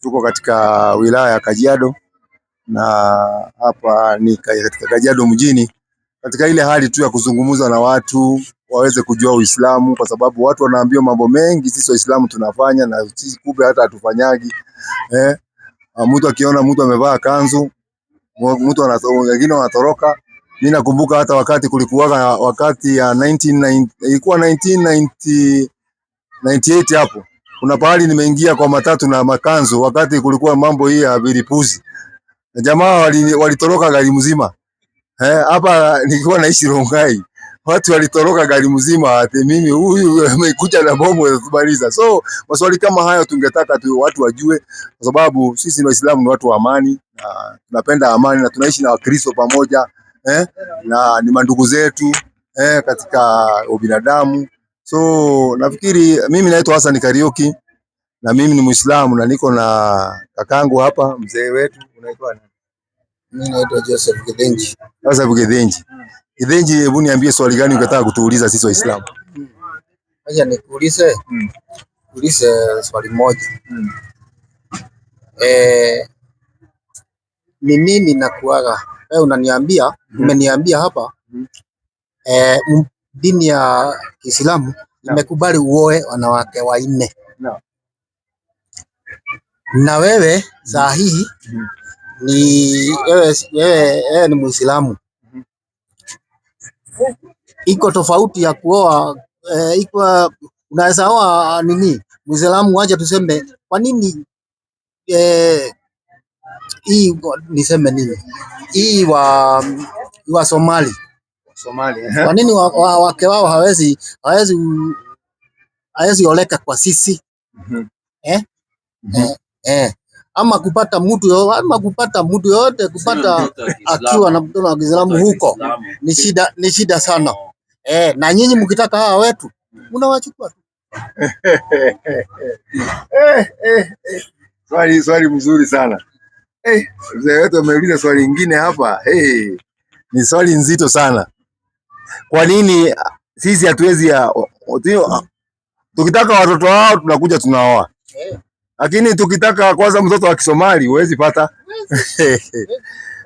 Tuko katika wilaya ya Kajiado na hapa ni katika Kajiado mjini, katika ile hali tu ya kuzungumza na watu waweze kujua Uislamu, kwa sababu watu wanaambiwa mambo mengi sisi Waislamu tunafanya na sisi kumbe hata hatufanyagi. Mtu akiona mtu amevaa kanzu, wengine wanatoroka. Mimi nakumbuka hata wakati kulikuwa wakati ya 1990, ilikuwa 1998 hapo. Kuna pahali nimeingia kwa matatu na makanzu wakati kulikuwa mambo hii ya vilipuzi. Na jamaa walitoroka gari mzima. Hapa nilikuwa naishi Rongai. Watu walitoroka gari mzima, ati mimi huyu amekuja na bomu atumaliza. So maswali kama hayo tungetaka tu watu wajue, kwa sababu sisi ni Waislamu, ni watu wa amani na tunapenda amani na tunaishi na Wakristo pamoja, na ni mandugu zetu katika ubinadamu. So nafikiri mimi naitwa Hassan Kariuki na mimi ni Muislamu na niko na kakangu hapa, mzee wetu. Unaitwa nani? Mimi naitwa Joseph Githinji. Joseph Githinji. Githinji, hebu niambie swali gani ungetaka kutuuliza sisi Waislamu? Acha nikuulize. Kuulize swali moja. Ni nini nakuaga? Wewe unaniambia, umeniambia hapa dini ya Kiislamu imekubali uoe wanawake wanne. Na wewe saa hii ni wewe ni Muislamu. Iko tofauti ya kuoa, iko unaweza oa nini? Muislamu waje tuseme kwa nini hii niseme nini? Hii wa Somali. Kwa nini wake wao hawezi oleka kwa sisi? Ama kupata mtu yote kupata akiwa na mtoto wa Kiislamu huko ni shida sana. Na nyinyi mkitaka hawa wetu mnawachukua tu. Swali mzuri sana. Mzee wetu ameuliza swali lingine hapa. Ni swali nzito sana. Kwa nini sisi hatuwezi tukitaka watoto wao tunakuja tunaoa? Lakini tukitaka kwanza mtoto wa Kisomali huwezi pata.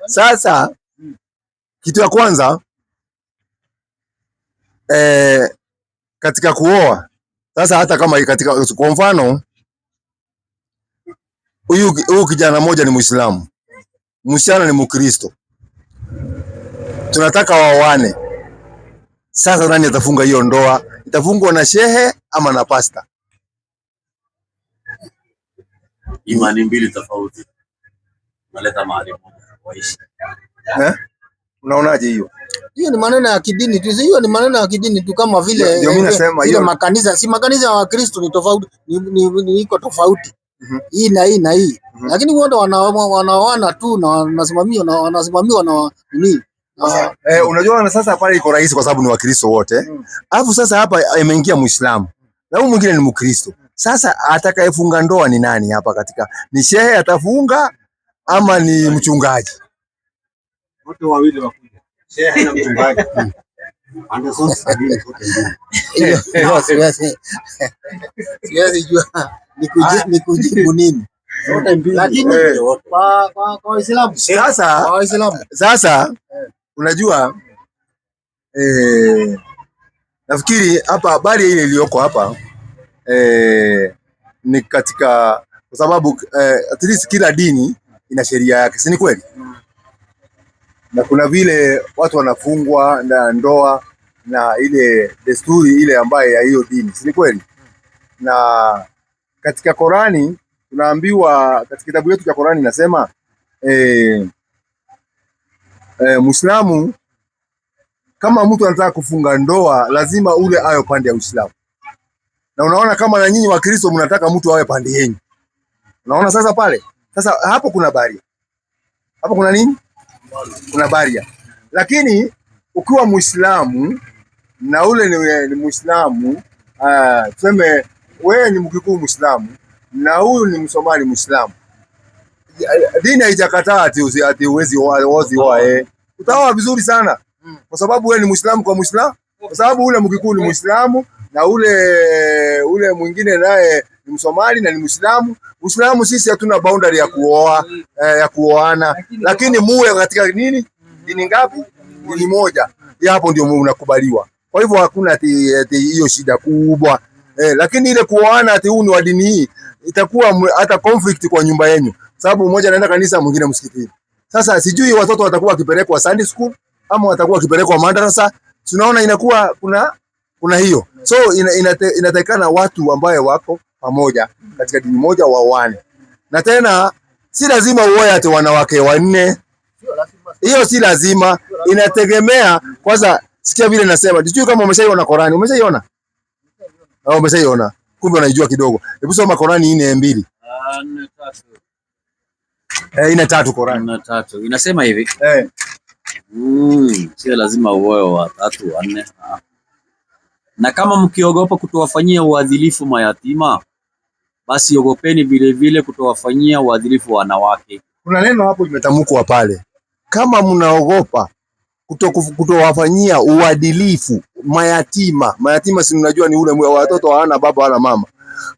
Sasa kitu ya kwanza katika kuoa, sasa hata kama katika kwa mfano huyu kijana mmoja ni Muislamu, msichana ni Mkristo, tunataka waoane. Sasa nani atafunga hiyo ndoa? Itafungwa na shehe ama na pasta? Imani mbili tofauti. Naleta mahali moja waishi. Unaonaje hiyo? Hiyo ni maneno ya kidini tu. Hiyo ni maneno ya kidini tu, kama vile ile makanisa, si makanisa wa Kristo ni tofauti, ni iko tofauti. Hii na hii na hii. Lakini wote wanaoana tu na wanasimamiwa na nini? Unajua sasa pale iko rahisi kwa sababu ni Wakristo wote. Alafu sasa hapa imeingia Muislamu. Na huyu mwingine ni Mkristo. Sasa atakayefunga ndoa ni nani hapa katika? Ni shehe atafunga ama ni mchungaji? Wote wawili wakuja. Shehe na mchungaji. Ande sote siwezi jua ni kujibu nini. Lakini kwa Waislamu sasa unajua nafikiri hapa habari ile iliyoko hapa ni katika, kwa sababu at least kila dini ina sheria yake, si ni kweli? Na kuna vile watu wanafungwa na ndoa na ile desturi ile ambayo ya hiyo dini, si ni kweli? Na katika Qurani tunaambiwa, katika kitabu chetu cha Qurani inasema Muislamu kama mtu anataka kufunga ndoa lazima ule awe pande ya Uislamu. Na unaona kama na nyinyi Wakristo mnataka mtu awe pande yenu. Unaona sasa pale? Sasa hapo kuna baria. Hapo kuna nini? Kuna baria. Lakini ukiwa Muislamu na ule ni Muislamu, tuseme wewe ni Mkikuyu Muislamu na huyu ni Msomali Muislamu, dini haijakataa ati uwezi wae. Utaoa vizuri sana. Kwa sababu wewe ni Muislamu kwa Muislamu, kwa sababu ule Mkikuyu ni Muislamu na ule mwingine naye ni Msomali na ni Muislamu. Uislamu sisi hatuna boundary ya kuoa ya kuoana, lakini muwe katika nini, dini ngapi? Dini moja, hapo ndio unakubaliwa. Kwa hivyo hakuna ati hiyo shida kubwa lakini ile kuoana ati huu ni wa dini hii, itakuwa hata conflict kwa nyumba yenu, sababu mmoja anaenda kanisa mwingine msikitini. Sasa sijui watoto watakuwa wakipelekwa Sunday school ama watakuwa wakipelekwa madrasa. Tunaona inakuwa kuna hiyo. So inatakikana watu ambaye wako pamoja katika dini moja waoane. Na tena si lazima uoe ati wanawake wanne. Hiyo si lazima, inategemea kwanza. Sikia vile nasema, sijui kama umeshaiona Qur'ani. Umeshaiona? Umeshaiona. Kumbe unaijua kidogo. Hebu soma Qur'ani 4:2. 4:3 Qur'ani. 4:3. Inasema hivi. Sio lazima uoe watatu wanne. Na kama mkiogopa kutowafanyia uadilifu mayatima, basi ogopeni vile vile kutowafanyia uadilifu wanawake. Kuna neno hapo limetamkwa pale. Kama mnaogopa kutowafanyia uadilifu mayatima. Mayatima si mnajua ni ule watoto hawana baba wala mama.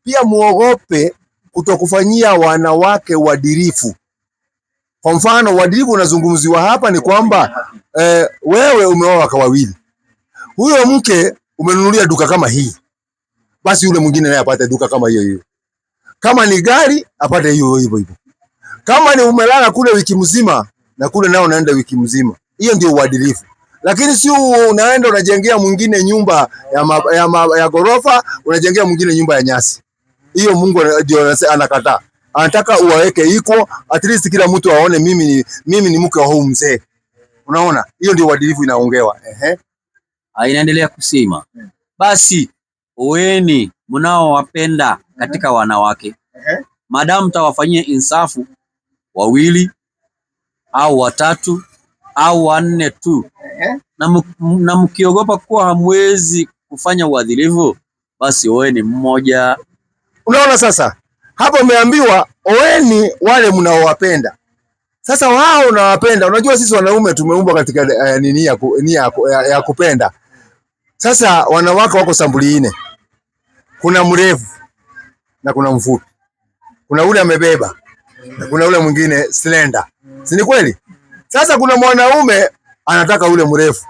Pia muogope kutokufanyia wanawake uadilifu. Kwa mfano uadilifu unazungumziwa hapa ni kwamba wewe umeoa wake wawili. Huyo mke umenunulia duka kama hii. Basi yule mwingine naye apate duka kama hiyo hiyo. Kama ni gari apate hiyo hivyo. Kama ni umelala kule wiki mzima na kule nao unaenda wiki mzima. Hiyo ndio uadilifu. Lakini si unaenda unajengea mwingine nyumba ya gorofa, unajengea mwingine nyumba ya nyasi. Hiyo Mungu ndio anakataa. Anataka uwaweke iko, at least kila mtu aone mimi ni mke wa huyu mzee. Unaona? Hiyo ndio uadilifu inaongewa. Inaendelea kusema, basi oeni mnaowapenda katika wanawake. Madamu mtawafanyia insafu wawili au watatu au wanne tu, na mkiogopa kuwa hamwezi kufanya uadilifu, basi oeni mmoja. Unaona sasa? Hapo umeambiwa oeni wale mnaowapenda. Sasa wao unawapenda. Unajua sisi wanaume tumeumbwa katika nini ya kupenda. Sasa wanawake wako sampuli 4. Kuna mrefu na kuna mfupi. Kuna ule amebeba na kuna ule mwingine slender. Si ni kweli? Sasa kuna mwanaume anataka ule mrefu.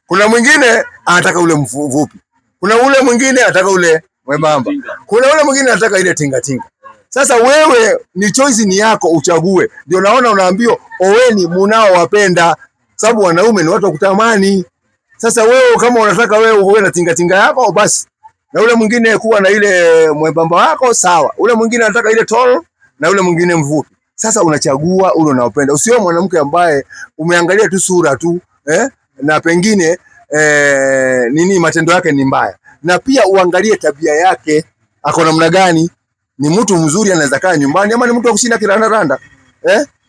Kuna mwingine anataka ule mfupi. Kuna ule mwingine anataka ule mwembamba. Kuna ule mwingine anataka ile tinga tinga. Sasa wewe ni choice ni yako, uchague. Ndio naona unaambiwa oweni mnaowapenda, sababu wanaume ni watu wa kutamani. Sasa wewe kama unataka wewe uwe na tinga tinga yako basi, na ule mwingine kuwa na ile mwembamba wako sawa. Ule mwingine anataka ile tall na ule mwingine mfupi. Sasa unachagua ule unaopenda. Usiwe mwanamke ambaye umeangalia tu sura tu na pengine matendo yake ni mbaya. Na pia uangalie tabia yake, ako namna gani? Ni mtu mzuri anaweza kaa nyumbani ama ni mtu wa kushinda kiranda?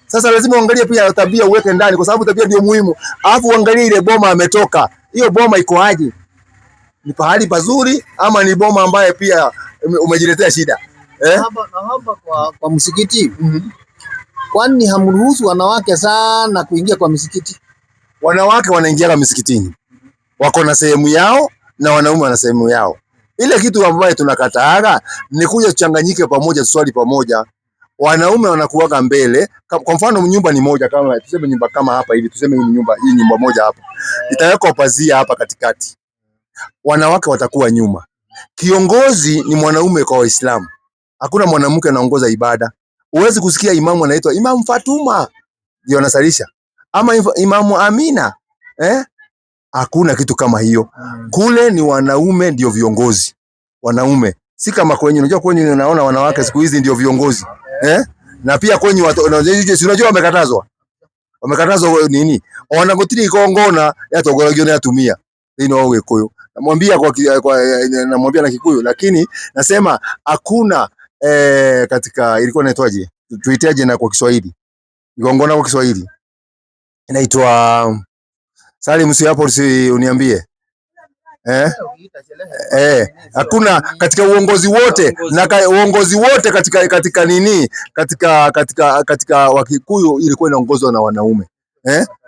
Sasa lazima uangalie pia tabia uweke ndani, kwa sababu tabia ndio muhimu. Alafu uangalie ile boma ametoka. Hiyo boma iko aje? Ni pahali pazuri ama ni boma ambaye pia umejiletea shida? Hapa kwa msikiti. Kwani hamruhusu wanawake sana kuingia kwa msikiti? Wanawake wanaingia kwa msikitini. Wako na sehemu yao na wanaume wana sehemu yao. Ile kitu ambayo tunakataaga ni kuja tuchanganyike pamoja, tuswali pamoja. Wanaume wanakuwaga mbele. Kwa mfano nyumba ni moja, kama tuseme nyumba kama hapa hivi, tuseme hii nyumba moja hapa. Itawekwa pazia hapa katikati. Wanawake watakuwa nyuma. Kiongozi ni mwanaume kwa Waislamu. Hakuna mwanamke anaongoza ibada. Huwezi kusikia imamu anaitwa Imam Fatuma ndio anasalisha ama Imamu Amina. Hakuna kitu kama hiyo. Kule ni wanaume ndio viongozi. Wanaume. Si kama kwenye, unajua kwenye unaona wanawake siku hizi ndio viongozi. Na pia kwenye unajua wamekatazwa. Wamekatazwa nini? Wanagotiri kongona ya togorogio na yatumia. Ndio wao Gikuyu. Namwambia na Kikuyu, lakini nasema hakuna katika ilikuwa inaitwaje? Tuiteaje na kwa Kiswahili? Gongona kwa Kiswahili. Inaitwa Salim, si hapo uniambie. Hakuna katika uongozi wote na uongozi wote katika nini? Katika Wakikuyu ilikuwa inaongozwa na wanaume.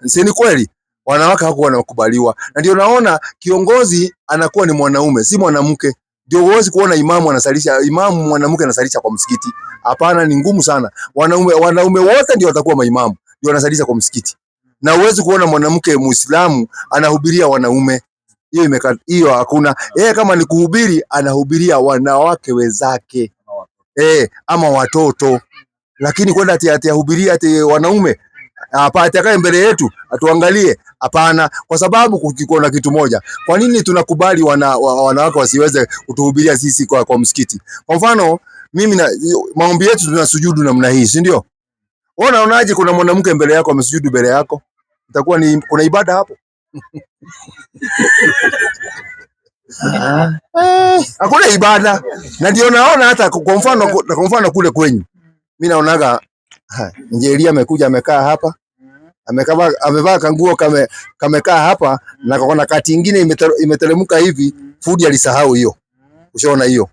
Si ni kweli? Wanawake hawakuwa wanakubaliwa. Na ndio naona kiongozi anakuwa ni mwanaume, si mwanamke. Ndio huwezi kuona imamu mwanamke anasalisha kwa msikiti. Hapana, ni ngumu sana. Wanaume wote ndio watakuwa maimamu, ndio wanasalisha kwa msikiti. Na huwezi kuona mwanamke Muislamu anahubiria wanaume. Hiyo hakuna. Yeye kama ni kuhubiri, anahubiria wanawake wenzake. Ama watoto. Lakini kwenda ati ahubiria ati wanaume, hapa atakaye mbele yetu atuangalie, hapana. Kwa sababu kukiko na kitu moja, kwa nini tunakubali wanawake wasiweze kutuhubiria sisi kwa msikiti? Kwa mfano mimi na maombi yetu tunasujudu namna hii, si ndio? Unaonaje kuna mwanamke mbele yako amesujudu mbele yako? Itakuwa ni kuna ibada hapo? Hakuna ibada. Na ndio naona hata kwa mfano kule kwenyu, mimi naonaga Njeri amekuja amekaa hapa, amevaa kanguo kamekaa hapa, na kuna kati nyingine imetelemuka hivi, Fudi alisahau hiyo. Ushaona hiyo?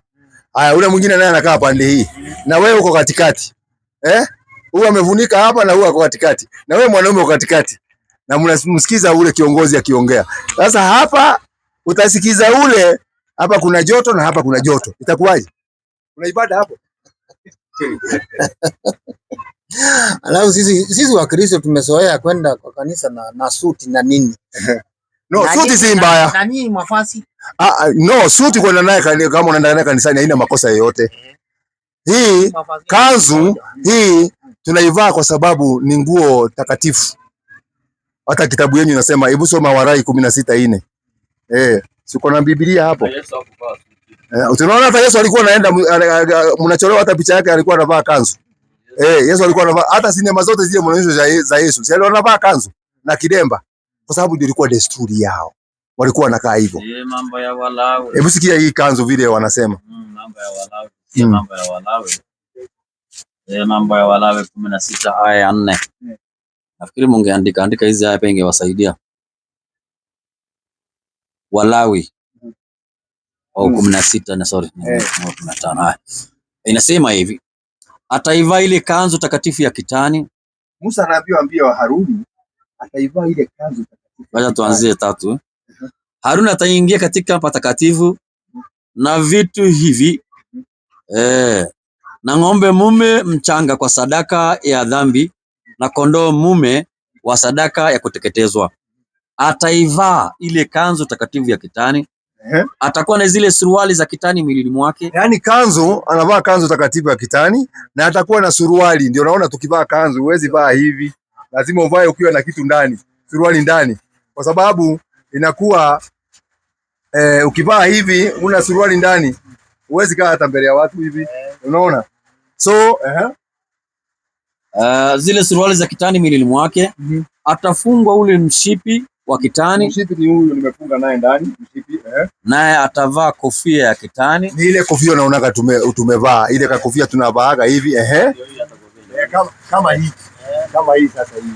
Haya, ule mwingine naye anakaa pande hii, na wewe uko katikati. Huyu amevunika hapa na huyu uko katikati, na wewe mwanaume uko katikati, na mnamsikiza ule kiongozi akiongea. Sasa hapa utasikiza ule, hapa kuna joto na hapa kuna joto, itakuwaje? Kuna ibada hapo? Alafu sisi wa Kristo tumezoea kwenda kwa kanisa na suti na nini. No, suti si mbaya. Na nini mafasi? No, suti kwenda naye kama unaenda naye kanisani haina makosa yoyote. Hii kanzu hii tunaivaa kwa sababu ni nguo takatifu. Hata kitabu yenu inasema, hebu soma Warai 16:4. Siko na Biblia hapo. Tunaona hata Yesu alikuwa anaenda, mnacholewa hata picha yake alikuwa anavaa kanzu. Yesu alikuwa anavaa, hata sinema zote zile mnaonyesha za Yesu, si alikuwa anavaa kanzu na kidemba, kwa sababu ndio ilikuwa desturi yao. Walikuwa wanakaa hivyo. Mambo ya Walawi. Hebu sikia hii kanzu vile wanasema. Mambo ya Walawi. Mambo ya Walawi. Mambo ya Walawi 16 aya ya 4. Nafikiri mungeandika hizi aya penge wasaidia. Walawi. 16 na sorry, 15. Inasema hivi, ataivaa ile kanzu takatifu ya kitani. Musa anaambiwa Haruni ataivaa ile kanzu takatifu. Wacha tuanzie 3. Haruni ataingia katika patakatifu na vitu hivi na ng'ombe mume mchanga kwa sadaka ya dhambi na kondoo mume wa sadaka ya kuteketezwa. Ataivaa ile kanzu takatifu ya kitani. Atakuwa na zile suruali za kitani mwilini mwake. Yaani kanzu, anavaa kanzu takatifu ya kitani na atakuwa na suruali. Ndio naona tukivaa kanzu huwezi vaa hivi. Lazima uvae ukiwa na kitu ndani, suruali ndani. Kwa sababu inakuwa ukivaa hivi una suruali ndani, huwezi kaa hata mbele ya watu hivi. Unaona? So, zile suruali za kitani mwilini mwake. Atafungwa ule mshipi wa kitani. Mshipi ni huyu nimefunga naye ndani, mshipi. Naye atavaa kofia ya kitani. Ni ile kofia unaonaga tumevaa, ile kofia tunavaaga hivi, kama hii. Kama hii sasa hivi.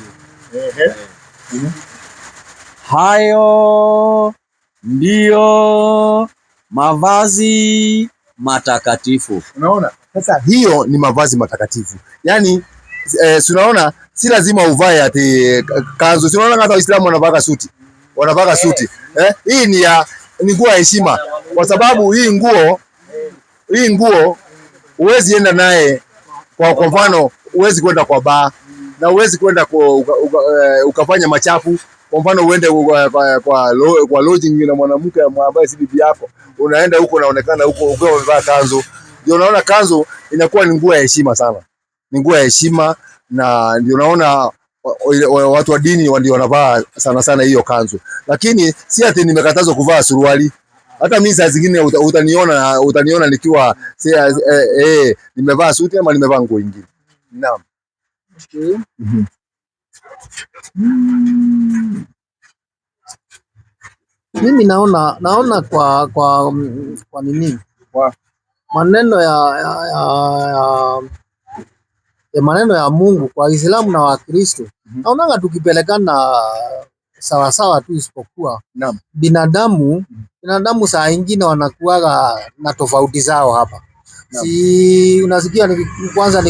Hayo ndio mavazi matakatifu. Unaona? Sasa hiyo ni mavazi matakatifu. Yaani unaona, si lazima uvae ati kanzu. Unaona hata Waislamu wanavaa suti. Wanavaa suti. Hii ni nguo ya heshima, kwa sababu hii nguo huwezi enda naye kwa mfano, huwezi kwenda kwa bar na huwezi kwenda ukafanya machafu. Kwa mfano uende kwa lodging na mwanamke ambaye si bibi yako, unaenda huko unaonekana huko ukiwa umevaa kanzu. Ndio unaona kanzu inakuwa ni nguo ya heshima sana. Ni nguo ya heshima, na ndio unaona watu wa dini ndio wanavaa sana sana hiyo kanzu. Lakini si ati nimekatazwa kuvaa suruali. Hata mimi saa zingine utaniona nikiwa nimevaa suti ama nimevaa nguo nyingine. Naam. Mimi naona kwa nini? Maneno ya Mungu kwa Uislamu na Wakristo. Naona tukipelekana sawa sawa tu, isipokuwa binadamu saa ingine wanakuaga na tofauti zao hapa. Si unasikia kwanza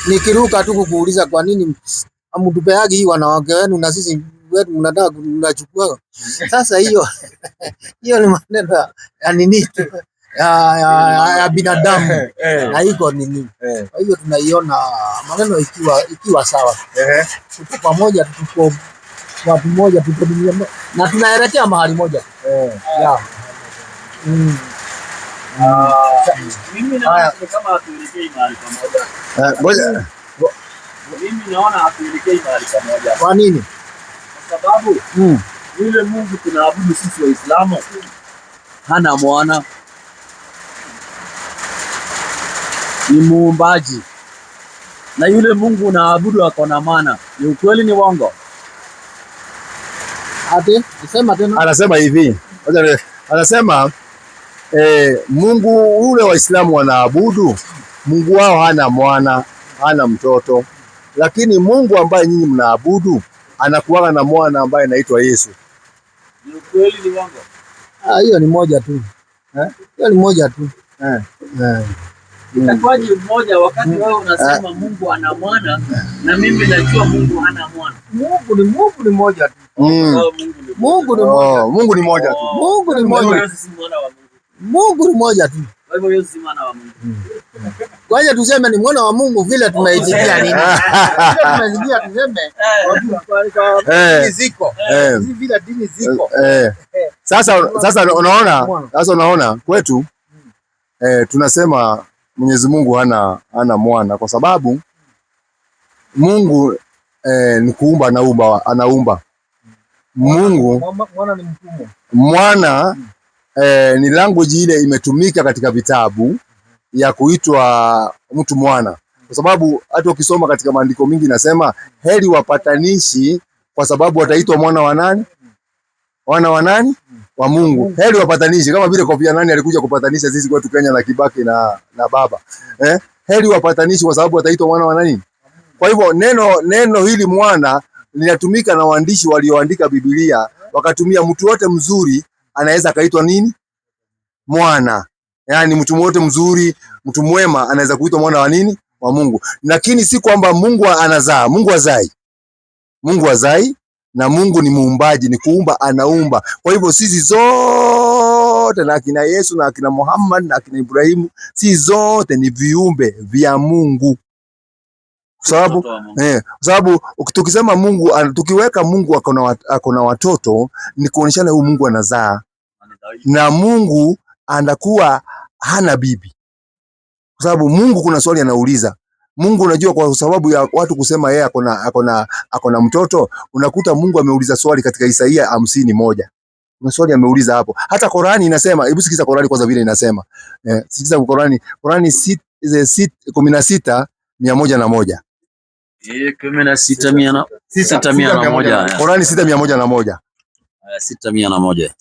nikiruka tu kukuuliza kwa nini amtupeagi hii wanawake wenu na sisi wetu mnataka kunachukua. Sasa hiyo ni maneno ya nini tu. ya binadamu na iko nini. Kwa hivyo tunaiona maneno ikiwa sawa. Tuko pamoja, tuko watu moja, tuko dunia na tunaelekea mahali moja. Mimi naona kama hatuelekei mahali pamoja. Mimi naona hatuelekei mahali pamoja. Kwa nini? Kwa sababu yule Mungu tunaabudu sisi Waislamu hana mwana, ni muumbaji. Na yule Mungu unaabudu ako na maana. Ni ukweli, ni uongo? Ate, sema tena. Anasema hivi. Anasema Mungu ule Waislamu wanaabudu, Mungu wao hana mwana, hana mtoto. Lakini Mungu ambaye nyinyi mnaabudu anakuwa na mwana ambaye anaitwa Yesu. Ni ukweli, ni uongo? Hiyo ni moja tu. Hiyo ni moja tu. Itakuwaje mmoja wakati wewe unasema Mungu ana mwana na mimi najua Mungu hana mwana? Mungu ni moja tu. Mungu ni moja tu. Mungu ni moja tu. Mungu ni moja tu. Kwa hivyo Yesu si mwana wa Mungu. Kwa hiyo tuseme ni mwana wa Mungu vile tunaisikia nini? Tunasikia tuseme dini ziko. Vile dini ziko. Sasa unaona kwetu tunasema Mwenyezi Mungu hana mwana kwa sababu Mungu ni kuumba, anaumba. Mungu mwana ni mtumwa. Mwana ni language ile imetumika katika vitabu ya kuitwa mtu mwana, kwa sababu hata ukisoma katika maandiko mingi nasema heri wapatanishi, kwa sababu wataitwa mwana wa nani? Wana wa nani? Wa Mungu. Heri wapatanishi, kama vile Kofi Annan alikuja kupatanisha sisi kwetu Kenya na Kibaki na baba. Heri wapatanishi kwa sababu wataitwa mwana wa nani? Kwa hivyo neno hili mwana linatumika na waandishi walioandika Biblia, wakatumia mtu wote mzuri anaweza kaitwa nini? Mwana. Yaani mtu wote mzuri, mtu mwema anaweza kuitwa mwana wa nini? Wa Mungu. Lakini si kwamba Mungu anazaa. Mungu hazai na Mungu ni muumbaji, ni kuumba, anaumba. Kwa hivyo sisi zote na akina Yesu na akina Muhammad na akina Ibrahimu, sisi zote ni viumbe vya Mungu. Kwa sababu tukisema Mungu, tukiweka Mungu ako na watoto, ni kuonyeshana huyu Mungu anazaa. Na Mungu anakuwa hana bibi. Kwa sababu Mungu kuna swali anauliza. Mungu unajua, kwa sababu ya watu kusema yeye ako na mtoto, unakuta Mungu ameuliza swali katika Isaia 50:1. Kuna swali ameuliza hapo. Hata Qur'ani inasema, hebu sikiza Qur'ani kwanza vile inasema. Sikiza Qur'ani 16:101. 16:101. Qur'ani 6:101. 6:101.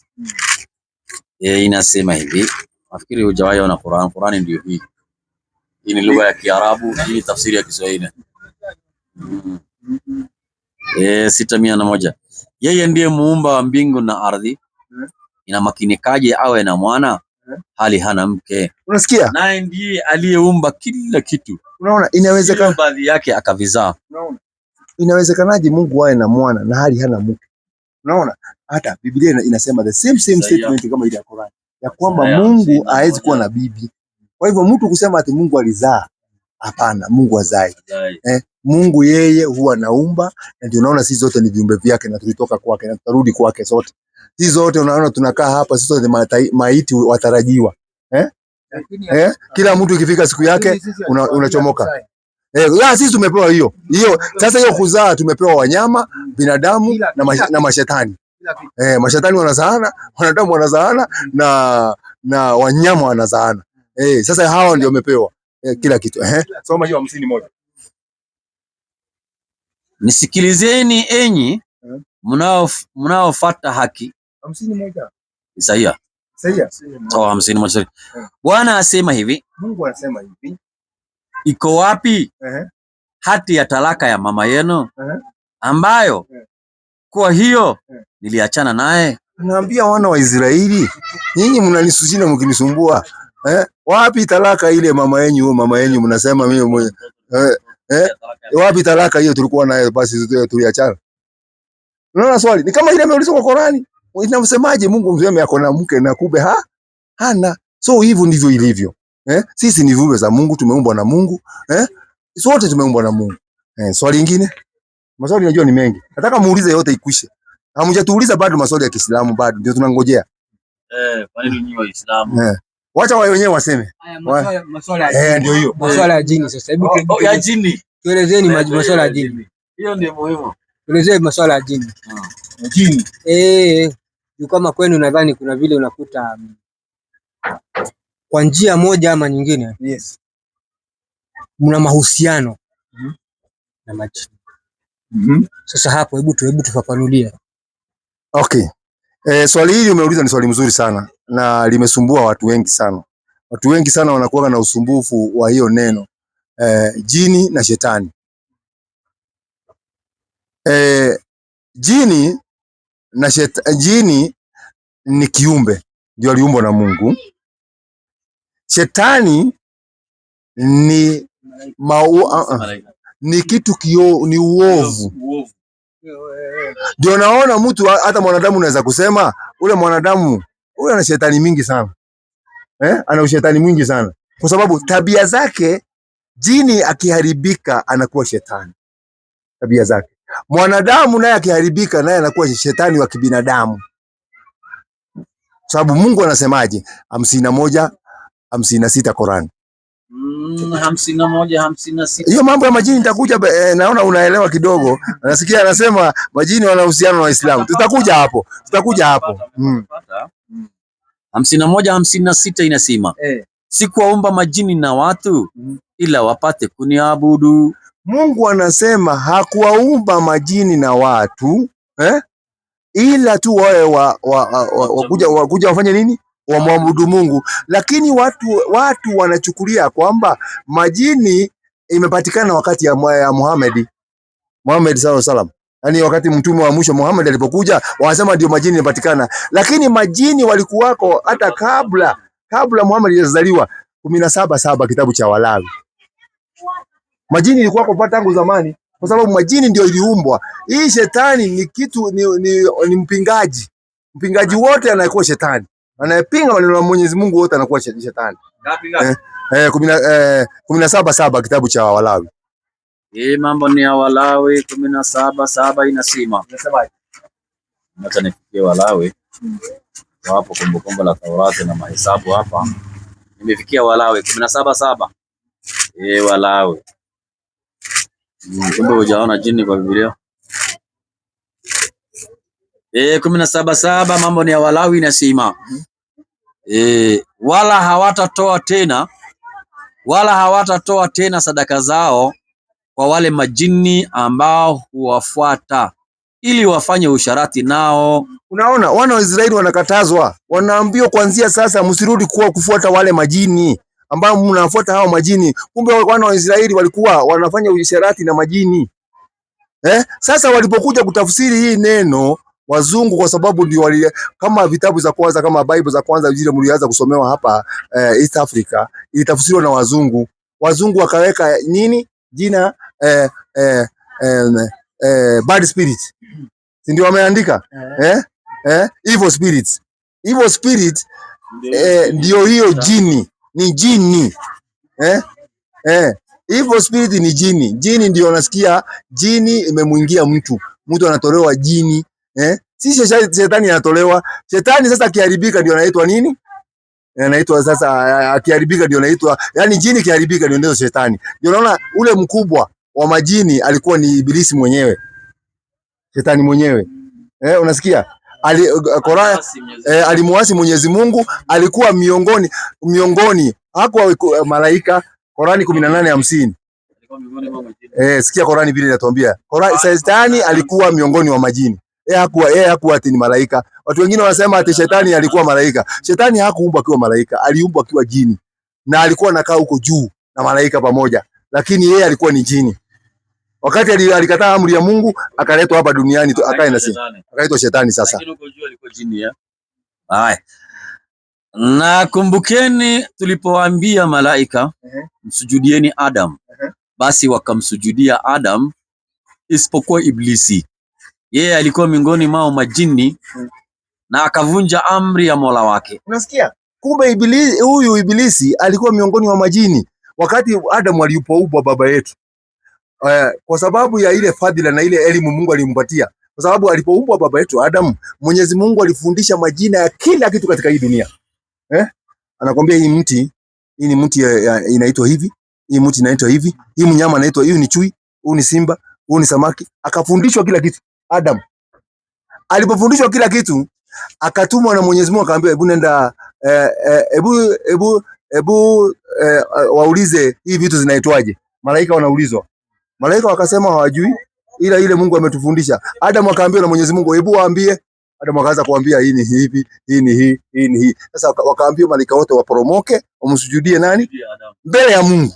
Inasema hivi. Nafikiri hujawahi ona Qur'an. Qur'ani ndio hii. Hii ni lugha ya Kiarabu, hii ni tafsiri ya Kiswahili. 6:101. Yeye ndiye muumba wa mbingu na ardhi. Inamakinikaje awe na mwana hali hana mke? Unasikia? Naye ndiye aliyeumba kila kitu. Unaona, inawezekana baadhi yake akavizaa. Unaona? Inawezekanaje Mungu awe na mwana na hali hana mke? Unaona? Hata Biblia inasema the same statement kama ile ya Qur'an, ya kwamba Mungu hawezi kuwa na bibi. Kwa hivyo mtu kusema ati Mungu alizaa, hapana, Mungu hazai. Mungu yeye huwa anaumba, na ndio unaona sisi zote ni viumbe vyake na tulitoka kwake na tutarudi kwake sote. Sisi zote unaona tunakaa hapa, sisi zote maiti watarajiwa. Kila mtu ikifika siku yake unachomoka. Sisi tumepewa hiyo. Sasa hiyo kuzaa tumepewa wanyama, binadamu na mashetani. Mashetani wanazaana, wanadamu wanazaana na wanyama wanazaana. Sasa hawa ndio wamepewa kila kitu. Soma hiyo 50:1. Nisikilizeni enyi mnaofuata haki. 50:1. Isaia. 50:1. Bwana asema hivi. Mungu anasema hivi. Iko wapi hati ya talaka ya mama yenu ambayo kwa hiyo niliachana naye? Naambia wana wa Israeli, nyinyi mnanisushina mkinisumbua. Wapi talaka ile mama yenu mnasema mimi wapi talaka hiyo tulikuwa nayo basi tuliachana? Unaona swali? Ni kama ile imeulizwa kwa Qur'ani. Inamsemaje Mungu mseme ako na mke na kumbe hana. So hivyo ndivyo ilivyo. Sisi ni viumbe za Mungu, tumeumbwa na Mungu. Sote tumeumbwa na Mungu. Swali lingine? Maswali najua ni mengi. Nataka muulize yote ikwishe. Hamjatuuliza bado maswali ya Kiislamu bado. Ndio tunangojea. Kwa nini nyinyi Waislamu? Wacha wao wenyewe waseme. Maswala ndio hiyo. Maswala ya jini sasa. Hebu ya jini. Tuelezeni maswala ya jini. Hiyo ndio muhimu. Tuelezeni maswala ya jini. Jini. Ni kama kwenu nadhani kuna vile unakuta kwa njia moja ama nyingine. Yes. Mna mahusiano na majini. Sasa hapo hebu tufafanulie. Okay. Swali hili umeuliza ni swali mzuri sana na limesumbua watu wengi sana. Watu wengi sana wanakuwa na usumbufu wa hiyo neno jini na shetani. Jini na jini ni kiumbe ndio aliumbwa na Mungu. Shetani ni ni kitu ni uovu. Ndio naona mtu hata mwanadamu unaweza kusema ule mwanadamu ule ana shetani mingi sana. Ana ushetani mwingi sana. Kwa sababu tabia zake, jini akiharibika anakuwa shetani. Tabia zake. Mwanadamu naye akiharibika naye anakuwa shetani wa kibinadamu. Sababu Mungu anasemaje? 51:56 Qur'an. 51:56. Hiyo mambo ya majini nitakuja, naona unaelewa kidogo. Nasikia anasema majini wana uhusiano na Waislamu. Tutakuja hapo. 51:56 inasema sikuwaumba majini na watu ila wapate kuniabudu. Mungu anasema hakuwaumba majini na watu ila tu wawe wakuja wafanye nini? Wamwabudu Mungu. Lakini watu wanachukulia kwamba majini imepatikana wakati ya Muhammad sallallahu alaihi wasallam. Yaani wakati mtume wa mwisho Muhammad alipokuja, wanasema ndio majini imepatikana. Lakini majini walikuwako hata kabla Muhammad hajazaliwa. 17:7 kitabu cha Walawi. Majini ilikuwako tangu zamani, kwa sababu majini ndio iliumbwa. Hii shetani ni kitu ni mpingaji. Mpingaji wote anakuwa shetani. Anayepinga maneno ya Mwenyezi Mungu wote anakuwa shetani. 17:7 kitabu cha Walawi. Mambo ni ya Walawi 17:7 inasema. Acha nifikie Walawi. Hapo kumbukumbu la Taurati na mahesabu hapa. Nimefikia Walawi 17:7. Walawi. Kumbe hujaona jini kwa Biblia. 17:7 mambo ni ya Walawi inasema. Wala hawatatoa tena sadaka zao kwa wale majini ambao huwafuata ili wafanye usharati nao. Unaona, wana wa Israeli wanakatazwa, wanaambiwa kuanzia sasa msirudi kufuata wale majini ambao mnafuata hao majini. Kumbe wana wa Israeli walikuwa wanafanya usharati na majini. Sasa walipokuja kutafsiri hii neno wazungu, kwa sababu ndio kama vitabu za kwanza kama Bible za kwanza zile mlianza kusomewa hapa East Africa ilitafsiriwa na wazungu. Wazungu wakaweka nini? Jina bad spirit. Si ndio wameandika? Evil spirits. Evil spirit ndio hiyo jini. Ni jini. Evil spirit ni jini. Jini ndio unasikia jini imemuingia mtu. Mtu anatolewa jini. Si shetani anatolewa. Shetani sasa akiharibika ndio anaitwa nini? Anaitwa sasa akiharibika ndio anaitwa, yani jini kiharibika ndio shetani. Ndio unaona ule mkubwa wa majini alikuwa ni Ibilisi mwenyewe. Shetani mwenyewe. Unasikia? Alimuasi Mwenyezi Mungu, alikuwa miongoni hakuwa malaika. Qurani 18:50. Sikia Qurani vile inatuambia. Shetani alikuwa miongoni wa majini. Hakuwa ati ni malaika. Watu wengine wanasema ati shetani alikuwa malaika. Shetani hakuumbwa akiwa malaika, aliumbwa akiwa jini. Na alikuwa anakaa huko juu na malaika pamoja. Lakini yeye alikuwa ni jini. Wakati alikataa amri ya Mungu, akaletwa hapa duniani akae na sisi. Akaitwa shetani sasa. Lakini huko juu alikuwa jini ya. Haya. Na kumbukeni tulipowaambia malaika msujudieni Adam. Basi wakamsujudia Adam isipokuwa Iblisi. Yeye alikuwa miongoni mwa majini na akavunja amri ya Mola wake. Unasikia? Kumbe huyu Ibilisi alikuwa miongoni mwa majini wakati Adam alipoumbwa baba yetu. Kwa sababu ya ile fadhila na ile elimu Mungu alimpatia. Kwa sababu alipoumbwa baba yetu Adam, Mwenyezi Mungu alifundisha majina ya kila kitu katika hii dunia. Anakwambia hii ni mti inaitwa hivi, hii mti inaitwa hivi, hii mnyama anaitwa, hii ni chui, huu ni simba, huu ni samaki. Akafundishwa kila kitu. Adam alipofundishwa kila kitu, akatumwa na Mwenyezi Mungu akamwambia, hebu nenda waulize hii vitu zinaitwaje. Malaika wanaulizwa. Malaika wakasema hawajui, ila ile Mungu ametufundisha. Adam akaambiwa na Mwenyezi Mungu, hebu waambie. Adam akaanza kuambia hii ni hivi, hii ni hii, hii ni hii. Sasa wakaambiwa malaika wote waporomoke, wamsujudie nani? Mbele ya Mungu.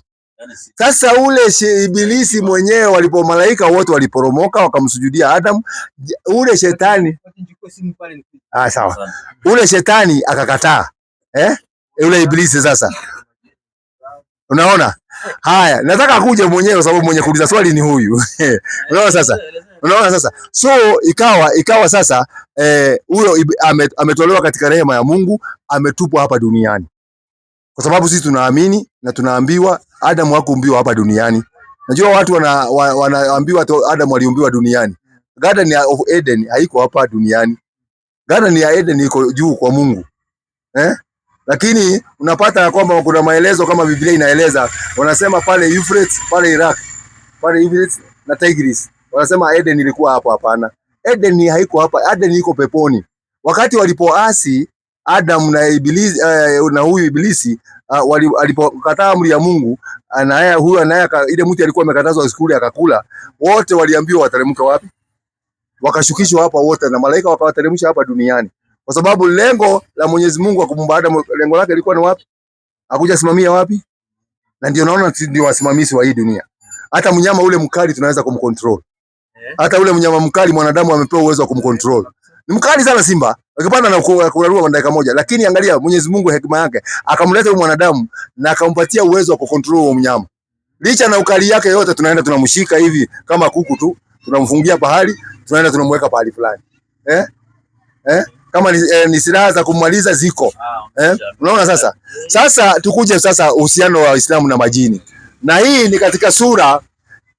Sasa ule Ibilisi mwenyewe walipo malaika wote waliporomoka wakamsujudia Adam, ule shetani sawa. Ule shetani akakataa. Ule Ibilisi sasa. Unaona? Haya, nataka kuja mwenyewe sababu mwenye kuuliza swali ni huyu. Unaona sasa? So ikawa sasa huyo ametolewa katika rehema ya Mungu, ametupwa hapa duniani. Kwa sababu sisi tunaamini na tunaambiwa Adam hakuumbiwa hapa duniani. Najua watu wanaambiwa Adam aliumbiwa duniani. Garden of Eden haiko hapa duniani. Garden ya Eden iko juu kwa Mungu. Lakini unapata kwamba kuna maelezo kama Biblia inaeleza, wanasema pale Euphrates, pale Iraq, pale Euphrates na Tigris. Wanasema Eden ilikuwa hapo. Hapana. Eden haiko hapa. Eden iko peponi. Wakati walipoasi Adam na Ibilisi na huyu Ibilisi alipokataa amri ya Mungu, na huyu naye ile mti alikuwa amekatazwa asikule akakula, wote waliambiwa wateremka wapi? Wakashukishwa hapa wote na malaika wakawateremsha hapa duniani. Kwa sababu lengo la Mwenyezi Mungu kumumba Adam, lengo lake lilikuwa ni wapi? Hakuja simamia wapi? Na ndio naona ndio wasimamizi wa hii dunia. Hata mnyama ule mkali tunaweza kumcontrol. Hata ule mnyama mkali mwanadamu amepewa uwezo wa kumcontrol. Ni mkali sana simba. Akipanda na kurarua kwa dakika moja, lakini angalia Mwenyezi Mungu hekima yake akamleta huyu mwanadamu na akampatia uwezo wa kucontrol huo mnyama. Licha na ukali yake yote, tunaenda tunamshika hivi kama kuku tu, tunamfungia pahali, tunaenda tunamweka pahali fulani. Kama ni silaha za kumaliza ziko. Unaona sasa? Sasa tukuje sasa uhusiano wa Uislamu na majini. Na hii ni katika sura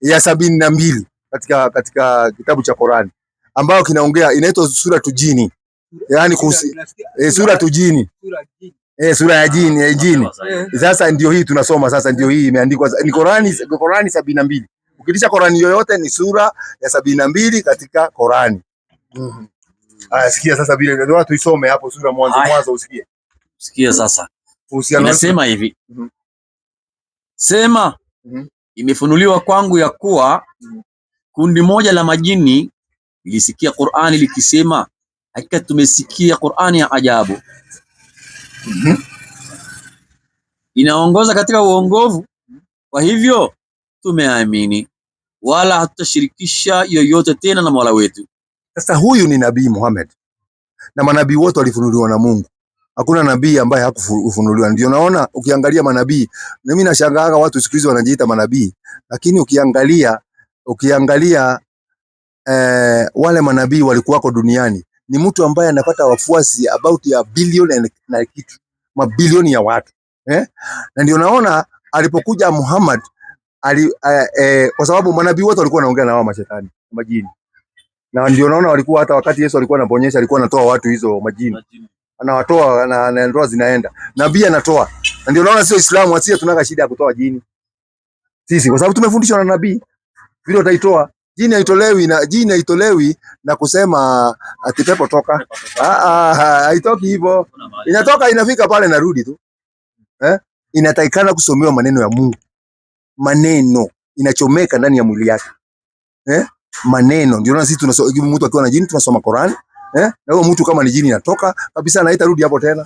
ya 72 katika kitabu cha Qur'ani, ambayo kinaongea, inaitwa sura tujini. Yaani sura tujini. Sura ya jini. Sasa ndio hii tunasoma sasa, ndio hii imeandikwa ni Qur'ani 72. Ukitisha Qur'ani yoyote ni sura ya 72 katika Qur'ani. Sikia sasa vile ndio watu isome hapo sura mwanzo usikie. Sikia sasa. Inasema hivi. Sema imefunuliwa kwangu ya kuwa kundi moja la majini lilisikia Qur'ani likisema, hakika tumesikia Qur'ani ya ajabu. Inaongoza katika uongovu, kwa hivyo tumeamini wala hatutashirikisha yoyote tena na Mola wetu. Sasa huyu ni Nabii Muhammad, na manabii wote walifunuliwa na Mungu. Hakuna nabii ambaye hakufunuliwa. Ndio naona ukiangalia manabii, na mimi nashangaa watu siku hizi wanajiita manabii, lakini ukiangalia wale manabii walikuwako duniani, ni mtu ambaye anapata wafuasi about ya bilioni na kitu, mabilioni ya watu. Na ndio naona alipokuja Muhammad kwa sababu manabii wote walikuwa wanaongea na wao mashetani, majini. Na ndio naona walikuwa hata wakati Yesu alikuwa anaponyesha alikuwa anatoa watu hizo majini. Anawatoa na ndoa zinaenda. Nabii anatoa. Na ndio naona sio Uislamu, asije tunaka shida ya kutoa jini. Sisi kwa sababu tumefundishwa na nabii vile utaitoa. Jini haitolewi na kusema ati pepo toka. Haitoki hivyo. Inatoka inafika pale na rudi tu. Inatakikana kusomewa maneno ya Mungu. Maneno inachomeka ndani ya mwili yake. Maneno ndio na sisi tunasoma. Mtu akiwa na jini tunasoma Qur'an, na huyo mtu kama ni jini inatoka kabisa na haitarudi hapo tena.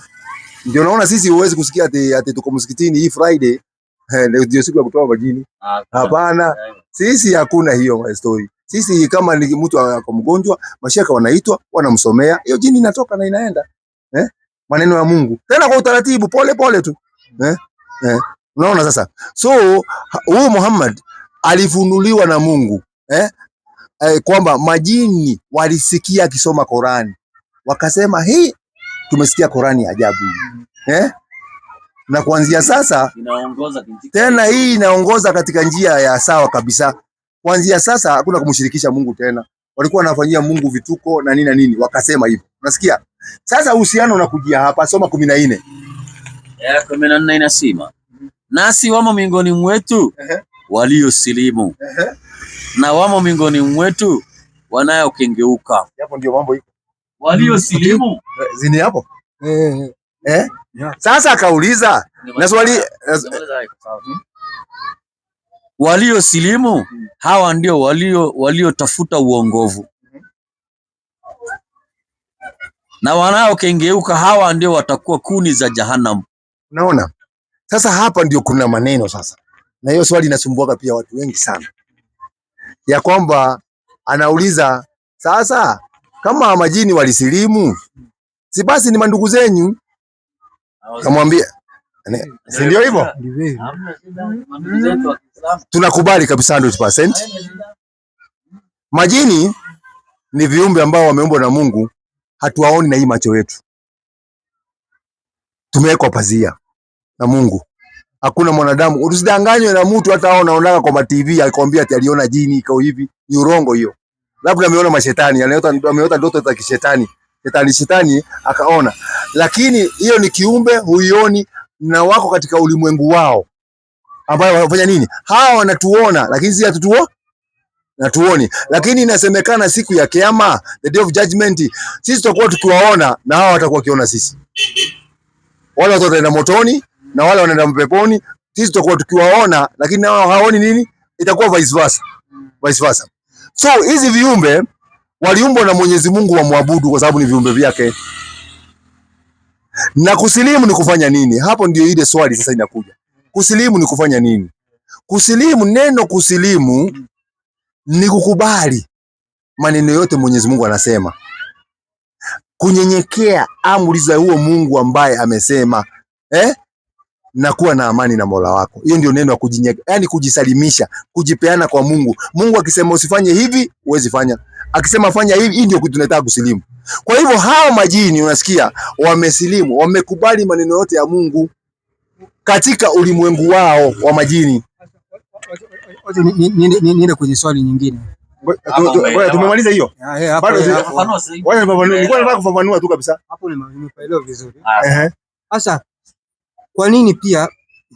Ndio naona sisi huwezi kusikia ati tuko msikitini hii Friday ndio siku ya kutoa majini. Hapana, sisi hakuna hiyo story. Sisi kama ni mtu ako mgonjwa, mashaka wanaitwa, wanamsomea, hiyo jini inatoka na inaenda. Maneno ya Mungu tena kwa utaratibu, pole pole tu. Unaona sasa, so huyu Muhammad alifunuliwa na Mungu kwamba majini walisikia akisoma Qur'ani, wakasema hii tumesikia Qur'ani ya ajabu. Na kuanzia sasa tena hii inaongoza katika njia ya sawa kabisa. Kuanzia sasa hakuna kumshirikisha Mungu tena. Walikuwa wanafanyia Mungu vituko na nini na nini, wakasema hivyo. Unasikia? Sasa uhusiano unakujia hapa, soma 14. 14 inasema, nasi wamo miongoni mwetu waliosilimu na wamo miongoni mwetu wanayokengeuka. Hapo ndio mambo iko. Waliosilimu zini hapo. Sasa akauliza na swali, waliosilimu hawa ndio waliotafuta uongovu, na wanaokengeuka hawa ndio watakuwa kuni za jahanamu. Unaona? Sasa hapa ndio kuna maneno sasa. Na hiyo swali inasumbuaka pia watu wengi sana. Ya kwamba anauliza sasa kama majini walisilimu, si basi ni mandugu zenyu? Kamwambia, si ndio hivyo? Tunakubali kabisa 100%. Majini ni viumbe ambao wameumbwa na Mungu, hatuwaoni na hii macho yetu. Tumewekwa pazia na Mungu. Hakuna mwanadamu, usidanganywe na mtu hata hao unaona kwa TV akwambia ati aliona jini iko hivi. Ni urongo hiyo. Labda ameona mashetani, ameota ndoto za kishetani. Shetani akaona. Lakini hiyo ni kiumbe huioni, na wako katika ulimwengu wao ambao wanafanya nini? Hawa wanatuona lakini sisi hatutuoni. Lakini inasemekana siku ya Kiyama, the day of judgment, sisi tutakuwa tukiwaona na hawa watakuwa wakiona sisi. Wale watu wataenda motoni na wale wanaenda peponi, sisi tutakuwa tukiwaona lakini hao haoni nini? Itakuwa vice versa. So hizi viumbe waliumbwa na Mwenyezi Mungu wamwabudu kwa sababu ni viumbe vyake. Na kusilimu ni kufanya nini? Hapo ndio ile swali sasa inakuja. Kusilimu ni kufanya nini? Kusilimu, neno kusilimu ni kukubali maneno yote Mwenyezi Mungu anasema. Kunyenyekea amri za huo Mungu ambaye amesema, na kuwa na amani na Mola wako. Hiyo ndio neno la kunyenyekea, yani kujisalimisha, kujipeana kwa Mungu. Mungu akisema usifanye hivi, uwezi fanya. Akisema fanya hivi, hii ndio kitu tunataka kusilimu. Kwa hivyo hao majini unasikia wamesilimu, wamekubali maneno yote ya Mungu katika ulimwengu wao wa majini. Niende kwenye swali nyingine. Tumemaliza hiyo? Nilikuwa nataka kufafanua tu kabisa. Hapo nimeelewa vizuri. Sasa kwa nini pia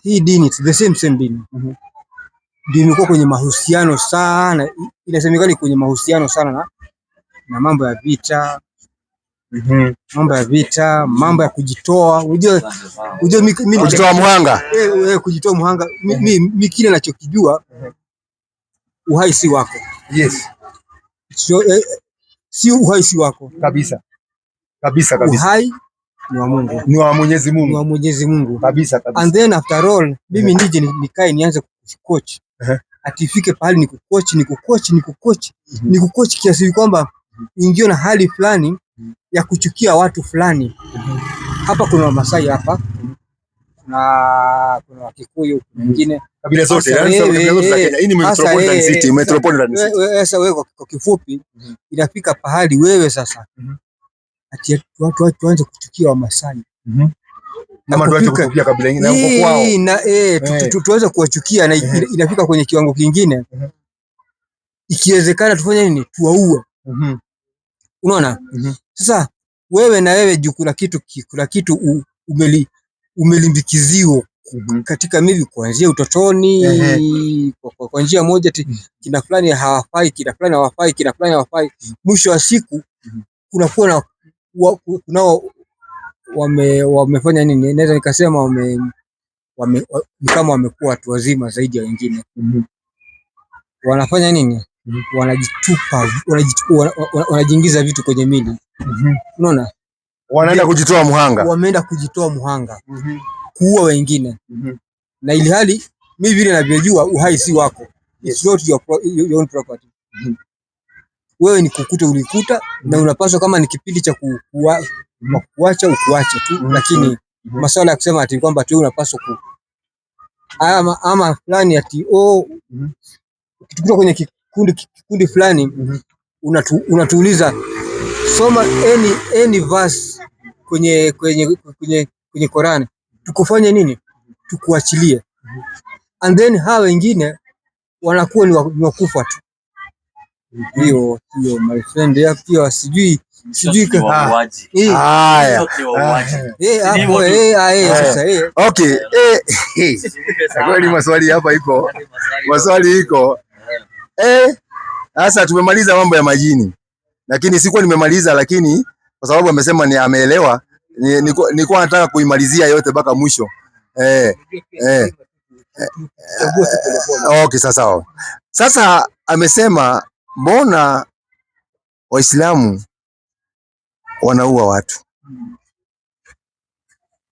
hii dini, the same dini, ndio imekuwa kwenye mahusiano sana, inasemekana kwenye mahusiano sana na mambo ya vita, mambo ya kujitoa. Unajua mimi kujitoa muhanga. Kujitoa muhanga. Mimi kile ninachokijua, uhai si wako. Yes. Si uhai si wako. Kabisa. Uhai ni wa Mungu. Ni wa Mwenyezi Mungu. Ni wa Mwenyezi Mungu. Kabisa. And then after all, mimi ndije nikae nianze kucoach. Atifike pahali ni kucoach kiasi kwamba ingio na hali fulani ya kuchukia watu fulani. Hapa kuna Wamasai hapa. Kuna Wakikuyu wengine. Kabila zote, kabila zote za Kenya. Hii ni metropolitan city. Sasa wewe kwa kifupi inafika pahali wewe sasa ati watu waanze kuchukia Wamasai. Kama tuache kuchukia kabila nyingine huko kwao. Tuweze kuwachukia na inafika kwenye kiwango kingine. Ikiwezekana tufanye nini? Tuwaue. Unaona? Sasa wewe na wewe juu kuna kitu umelimbikiziwa katika mivi kuanzia utotoni, kwa njia moja kina fulani hawafai, kina fulani hawafai. Mwisho wa siku kunakuwa na kunao wamefanya nini? Naweza nikasema kama wamekuwa watu wazima zaidi ya wengine. Wanafanya nini? Wanajitupa, wanajiingiza vitu kwenye mili. Unaona? Wanaenda kujitoa muhanga. Wameenda kujitoa muhanga. Kuua wengine. Na ili hali mimi vile ninavyojua uhai si wako. It's not your own property. Wewe ni kukuta ulikuta, na unapaswa kama ni kipindi cha kuacha ukuache tu, lakini masuala ya kusema ati kwamba tu unapaswa ama fulani ati ukitukuta kwenye kikundi fulani unatuuliza soma any verse kwenye kwenye Qur'ani. Tukufanye nini? Tukuachilie. And then hawa wengine wanakuwa ni wakufa tu. Hiyo my friend hapo sijui haya hapo sasa okay kweli maswali hapa iko sasa tumemaliza mambo ya majini, lakini sikuwa nimemaliza, lakini kwa sababu amesema ni ameelewa, nilikuwa nataka kuimalizia yote mpaka mwisho. Okay, sasa amesema mbona Waislamu wanaua watu,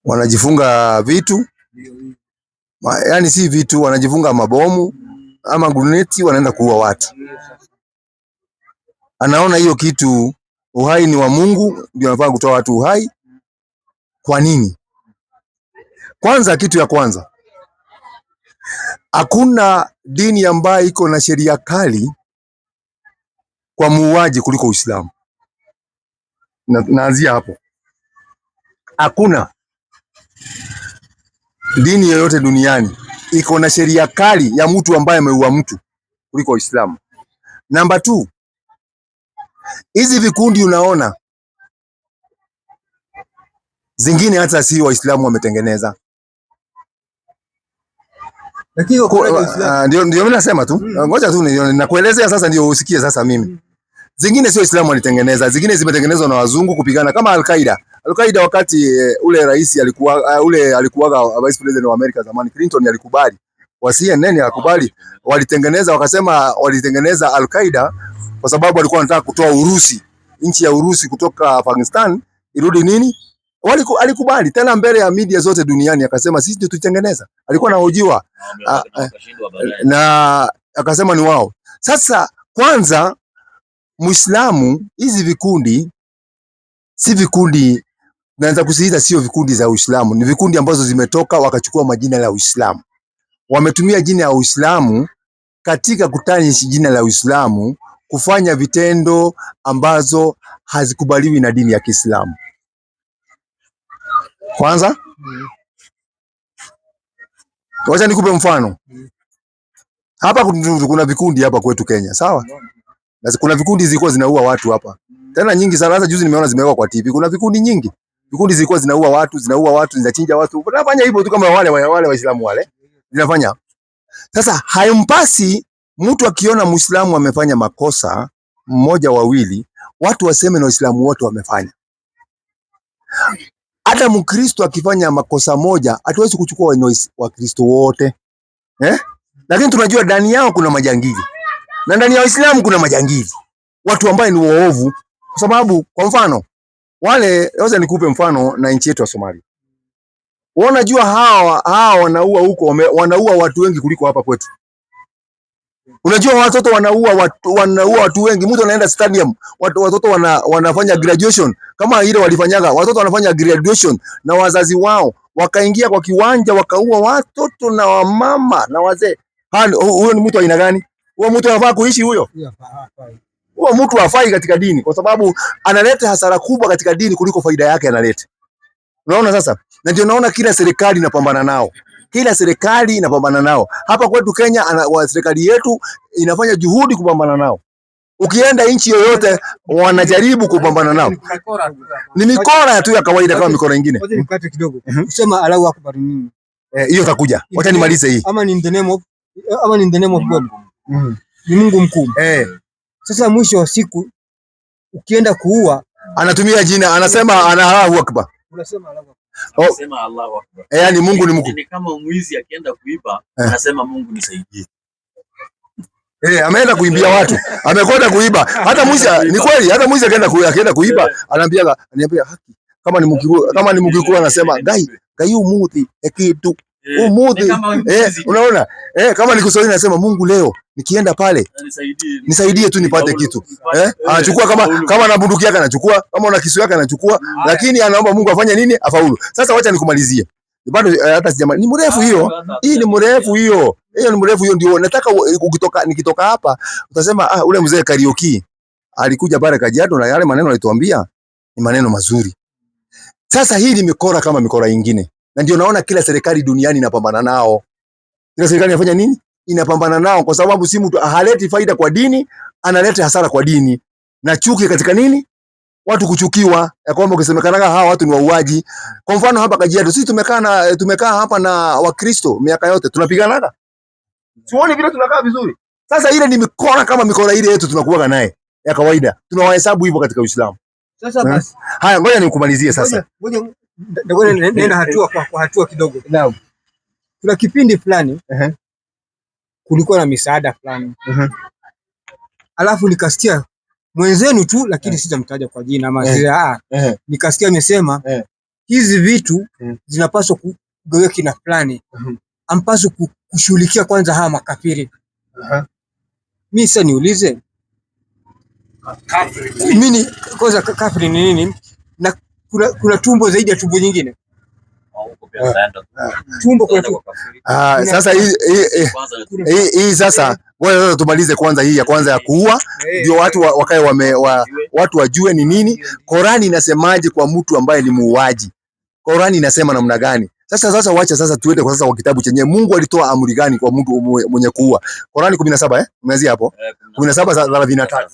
wanajifunga vitu, yani si vitu, wanajifunga mabomu ama guruneti, wanaenda kuua watu. Anaona hiyo kitu, uhai ni wa Mungu, ndio anafaa kutoa watu uhai. Kwa nini? Kwanza, kitu ya kwanza, hakuna dini ambayo iko na sheria kali kwa muuaji kuliko Uislamu. Naanzia hapo. Hakuna dini yoyote duniani iko na sheria kali ya mtu ambaye ameua mtu kuliko Uislamu. Namba 2, hizi vikundi unaona zingine hata si Waislamu wametengeneza. Ndio mimi nasema tu, ngoja tu nakuelezea sasa ndio usikie sasa mimi. Zingine sio Waislamu walitengeneza, zingine zimetengenezwa na wazungu kupigana kama Al-Qaeda. Al-Qaeda wakati ule rais alikuwa vice president wa Amerika zamani, Clinton alikubali. Wa CNN alikubali, walitengeneza, wakasema walitengeneza Al-Qaeda kwa sababu walikuwa wanataka kutoa Urusi, nchi ya Urusi kutoka Afghanistan irudi nini? Alikubali tena mbele ya media zote duniani, akasema sisi ndio tutengeneza. Alikuwa anahojiwa na akasema ni wao. Sasa kwanza Muislamu, hizi vikundi si vikundi, naanza kusiita sio vikundi za Uislamu, ni vikundi ambazo zimetoka wakachukua majina la Uislamu. Wametumia jina la Uislamu katika kutanishi jina la Uislamu kufanya vitendo ambazo hazikubaliwi na dini ya Kiislamu. Kwanza, wacha nikupe mfano. Hapa kuna vikundi hapa kwetu Kenya, sawa? Na kuna vikundi zilikuwa zinaua watu hapa. Tena nyingi sana, hata juzi nimeona zimewekwa kwa TV. Kuna vikundi nyingi. Vikundi zilikuwa zinaua watu, zinachinja watu. Wanafanya hivyo tu kama wale Waislamu wale. Zinafanya. Sasa haimpasi mtu akiona Muislamu amefanya makosa mmoja wawili, watu waseme na Waislamu wote wamefanya. Hata Mkristo akifanya makosa moja, hatuwezi kuchukua Wakristo wote. Lakini tunajua ndani yao kuna majangili. Na ndani ya Uislamu kuna majangili. Watu ambao ni waovu. Kwa sababu kwa mfano wale, wacha nikupe mfano na nchi yetu ya Somalia. Unajua hawa wanaua huko, wanaua watu wengi kuliko hapa kwetu. Unajua watoto wanaua watu wengi. Mtu anaenda stadium, watoto wanafanya graduation kama ile walifanyaga. Watoto wanafanya graduation na wazazi wao, wakaingia kwa kiwanja wakaua watoto na wamama na wazee. Huyo ni mtu aina gani? Huyo mtu anafaa kuishi huyo? Huyo mtu hafai katika dini, kwa sababu analeta hasara kubwa katika dini kuliko faida yake analeta. Unaona sasa? Na ndio naona kila serikali inapambana nao. Kila serikali inapambana nao. Hapa kwetu Kenya, serikali yetu inafanya juhudi kupambana nao. Ukienda nchi yoyote wanajaribu kupambana nao. Ni mikora tu ya kawaida kama mikora nyingine. Ngoja nikate kidogo. Usema Allahu Akbar nini? Hiyo takuja. Wacha nimalize hii. Ama ni in the name of God. Ni Mungu mkuu. Sasa mwisho wa siku ukienda kuua anatumia jina, anasema Allahu Akbar. Unasema Allahu Akbar. Anasema Allahu Akbar. Yaani Mungu ni mkuu. Ni kama mwizi akienda kuiba anasema Mungu nisaidie. Ameenda kuibia watu. Amekwenda kuiba. Hata mwizi ni kweli, hata mwizi akienda kuiba ananiambia haki. Kama ni Mkikuyu anasema gai umuthi kitu. Umuthi. Unaona? Kama ni Kiswahili anasema Mungu leo nikienda pale nisaidie tu nipate kitu. Anachukua kama na bunduki yake anachukua, kama una kisu yake anachukua, lakini anaomba Mungu afanye nini? Afaulu. Sasa wacha nikumalizie. Bado hata sijamaliza. Ni mrefu hiyo. Hii ni mrefu hiyo. Hiyo ni mrefu hiyo, ndio nataka nikitoka hapa utasema ule mzee Kariuki alikuja pale Kajiado na yale maneno alituambia ni maneno mazuri. Sasa hii ni mikora kama mikora ingine. Na ndio naona kila serikali duniani inapambana nao. Kila serikali inafanya nini? Inapambana nao kwa sababu si mtu haleti faida kwa dini, analeta hasara kwa dini. Na chuki katika nini? Watu kuchukiwa, ya kwamba ukisemekana hawa watu ni wauaji. Kwa mfano hapa Kajiado, sisi tumekaa hapa na Wakristo miaka yote, tunapiganaga. Sioni vile tunakaa vizuri. Sasa ile ni mikora kama mikora ile yetu tunakuwa naye ya kawaida. Tunawahesabu hivyo katika Uislamu. Sasa basi. Haya, ngoja nikumalizie sasa. Ngoja nenda hatua kwa hatua kidogo. Naam. Kuna kipindi fulani kulikuwa na misaada fulani. Alafu nikasikia mwenzenu tu, lakini sitamtaja kwa jina ama nikasikia amesema hizi vitu zinapaswa kugawiwa kina fulani. Ampaswa kushughulikia kwanza hawa makafiri. Mimi sasa niulize, mimi kwanza kafiri ni nini? Na kuna tumbo zaidi ya tumbo nyingine. Tumbo kwa tumbo. Sasa hii sasa ngoja tumalize kwanza hii ya kwanza ya kuua, ndio watu wakae watu wajue ni nini Qur'ani inasemaje kwa mtu ambaye ni muuaji. Qur'ani inasema namna gani? Sasa wacha sasa tuende kwa sasa kwa kitabu chenye Mungu alitoa amri gani kwa mtu mwenye kuua. Qur'ani 17 umeanzia hapo? 17:33.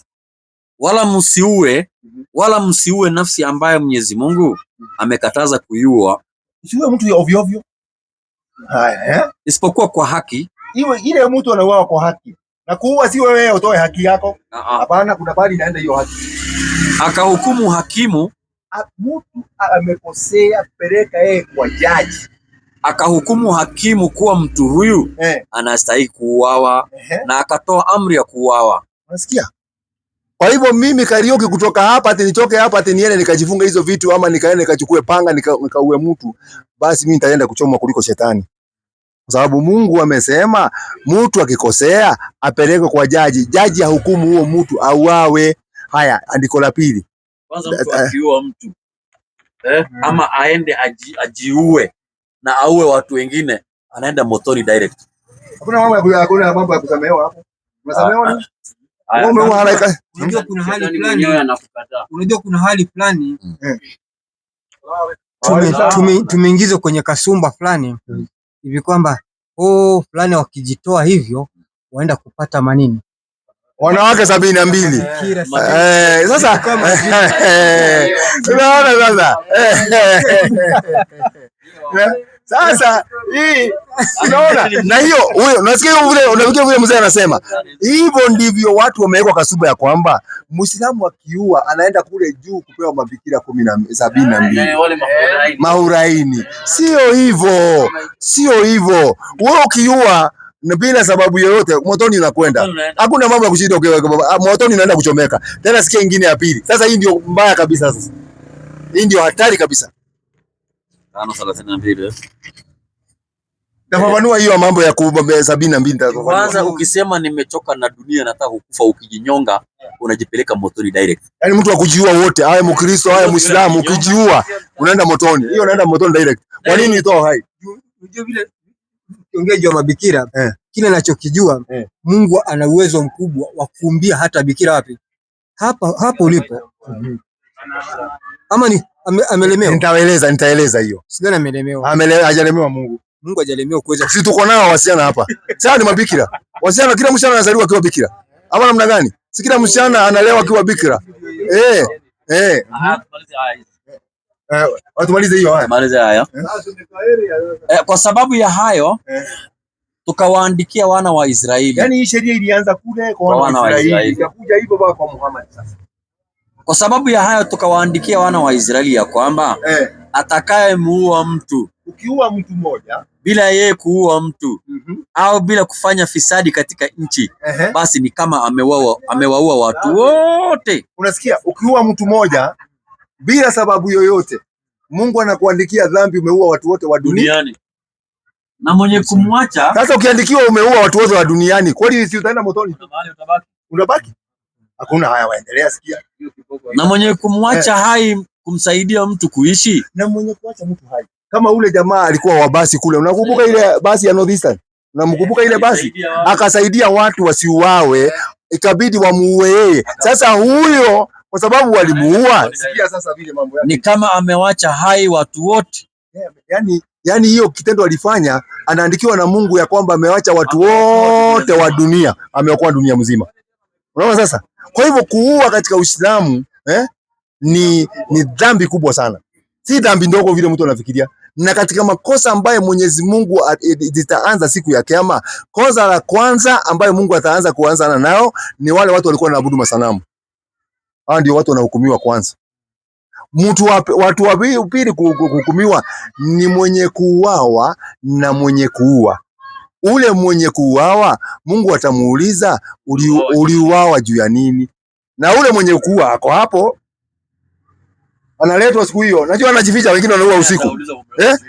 Wala msiue nafsi ambayo Mwenyezi Mungu amekataza kuiua. Usiue mtu ovyo ovyo. Haya, isipokuwa kwa haki. Ile mtu anauawa kwa haki. Na kuua si wewe utoe haki yako. Hapana, kuna bali inaenda hiyo haki. Akahukumu hakimu, mtu amekosea, peleka yeye kwa jaji. Akahukumu hakimu kuwa mtu huyu anastahili kuuawa na akatoa amri ya kuuawa. Unasikia? Kwa hivyo mimi Karioki kutoka hapa ati nitoke hapa ati niende nikajifunga hizo vitu ama nikaenda nikachukue panga nikaue mtu, basi mimi nitaenda kuchomwa kuliko shetani. Kwa sababu Mungu amesema mtu akikosea apeleke kwa jaji. Jaji ahukumu huo mtu auawe. Haya, andiko la pili. Kwanza mtu akiua mtu ama aende ajiue na auwe watu wengine, anaenda motoni direct. Hakuna mambo ya kusamehewa hapo. Unasamehewa nini? Unajua kuna hali fulani tumeingizwa kwenye kasumba fulani hivi kwamba fulani wakijitoa hivyo waenda kupata manini wanawake 72. Sasa tunaona sasa hii unaona, na hiyo huyo unasikia vile unafikia vile mzee anasema hivyo, ndivyo watu wamewekwa kasuba ya kwamba Muislamu akiua anaenda kule juu kupewa mabikira 72 mahuraini. Sio hivyo, sio hivyo. Wewe ukiua na bila sababu yoyote motoni unakwenda. Hakuna mambo ya kushinda motoni, unaenda kuchomeka. Tena sikia nyingine ya pili. Sasa hii ndio mbaya kabisa. Sasa hii ndio hatari kabisa. 5:32. Nafafanua hiyo mambo ya 72. Kwanza ukisema nimechoka na dunia nataka kukufa, ukijinyonga unajipeleka motoni direct. Yaani mtu akujiua wote, awe Mkristo awe Muislamu, ukijiua unaenda motoni. Hiyo unaenda motoni direct. Kwa nini itoa hai? Unajua vile kiongeaji wa mabikira kile ninachokijua Mungu ana uwezo mkubwa wa kuumbia hata bikira wapi? Hapo ulipo. Ama ni amelemewa? Nitaeleza hiyo. Sidhani amelemewa. Hajalemewa Mungu. Mungu hajalemewa kuweza. Sisi tuko nao wasichana hapa. Sasa ni mabikira. Wasichana, kila msichana anazaliwa akiwa bikira. Ama namna gani? Si kila msichana analewa akiwa bikira. Tumalize hiyo haya. Tumalize haya. Kwa sababu ya hayo tukawaandikia wana wa Israeli. Yaani hii sheria ilianza kule kwa wana wa Israeli. Ikakuja hivyo baba kwa Muhammad sasa. Kwa sababu ya hayo tukawaandikia wana wa Israeli ya kwamba atakayemuua mtu, ukiua mtu mmoja bila yeye kuua mtu au bila kufanya fisadi katika nchi, basi ni kama amewaua watu wote. Unasikia? Ukiua mtu mmoja bila sababu yoyote, Mungu anakuandikia dhambi, umeua watu wote wa duniani. Na mwenye kumwacha, sasa ukiandikiwa umeua watu wote wa duniani, kwani si utaenda motoni? Unabaki? Hakuna. Haya, waendelea, sikia. Na mwenye kumwacha hai kumsaidia mtu kuishi. Na mwenye kuacha mtu hai, kama ule jamaa alikuwa wa basi kule, unakumbuka ile basi ya Northeastern? Unamkumbuka ile basi? Akasaidia watu wasiuawe, ikabidi wamuue yeye. Sasa huyo kwa sababu walimuua. Sikia sasa vile mambo yake. Ni kama amewacha hai watu wote. Yani hiyo kitendo alifanya, anaandikiwa na Mungu ya kwamba amewacha watu wote wa dunia, ameokoa dunia mzima. Unaona sasa? Kwa hivyo kuua katika Uislamu ni dhambi kubwa sana. Si dhambi ndogo vile mtu anafikiria. Na katika makosa ambayo Mwenyezi Mungu zitaanza siku ya Kiyama, kosa la kwanza ambayo Mungu ataanza kuanza nao ni wale watu walikuwa wanaabudu masanamu. Hao ndio watu wanahukumiwa kwanza. Watu wa pili kuhukumiwa ni mwenye kuuawa na mwenye kuua. Ule mwenye kuuawa Mungu atamuuliza uliuawa juu ya nini? Na ule mwenye kuua ako hapo, analetwa siku hiyo. Najua anajificha, wengine wanaua usiku.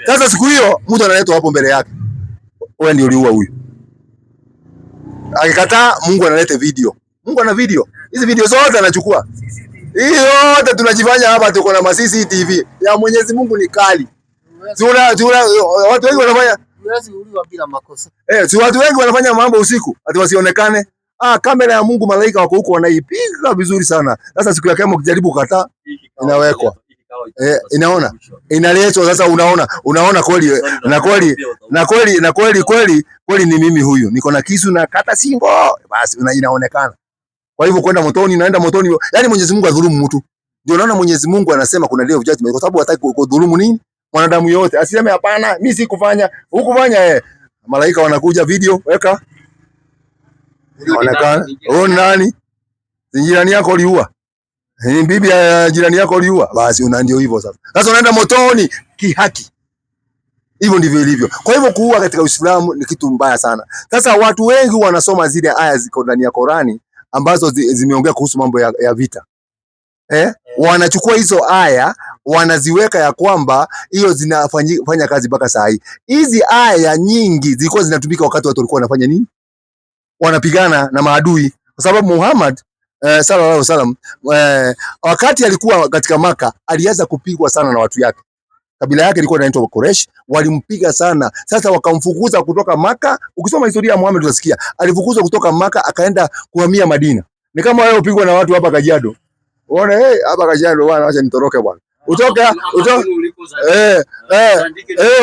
Sasa siku hiyo mtu analetwa hapo mbele yake. Wewe ndio uliua huyu. Akikataa, Mungu analeta video. Mungu ana video. Hizi video zote anachukua. Hii yote tunajifanya hapa tuko na CCTV. Ya Mwenyezi Mungu ni kali. Watu wengi wanafanya bila makosa. Watu wengi wanafanya mambo usiku ati wasionekane. Kamera ya Mungu, malaika wako huko wanaipiga vizuri sana. Sasa siku ya Kiyama ukijaribu kukataa, inawekwa. Inaona. Inaletwa sasa, unaona kweli ni mimi huyu. Niko na kisu na kata singo. Basi inaonekana. Kwa hivyo kwenda motoni, naenda motoni. Yaani Mwenyezi Mungu adhulumu mtu. Ndio naona Mwenyezi Mungu anasema kuna day of judgment, kwa sababu hataki kudhulumu nini? Mwanadamu yote. Asiseme hapana, mimi sikufanya. Hukufanya Malaika wanakuja video, weka. Inaonekana. Nani? Jirani yako aliua. Bibi ya jirani yako aliua. Basi ndio hivyo sasa. Sasa unaenda motoni kihaki. Hivyo ndivyo ilivyo. Kwa hivyo kuua katika Uislamu ni kitu mbaya sana. Sasa watu wengi wanasoma zile aya ziko ndani ya Qurani ambazo zimeongea kuhusu mambo ya vita. Wanachukua hizo aya wanaziweka ya kwamba hiyo zinafanya kazi mpaka saa hii. Hizi aya nyingi zilikuwa zinatumika wakati watu walikuwa wanafanya nini? Wanapigana na maadui. Kwa sababu Muhammad sallallahu alaihi wasallam wakati alikuwa katika Maka alianza kupigwa sana na watu yake. Kabila yake ilikuwa inaitwa Quraysh, walimpiga sana. Sasa wakamfukuza kutoka Maka. Ukisoma historia ya Muhammad utasikia alifukuzwa kutoka Maka akaenda kuhamia Madina. Ni kama wewe upigwa na watu hapa Kajiado. Unaona hapa Kajiado bwana, acha nitoroke bwana. Utoke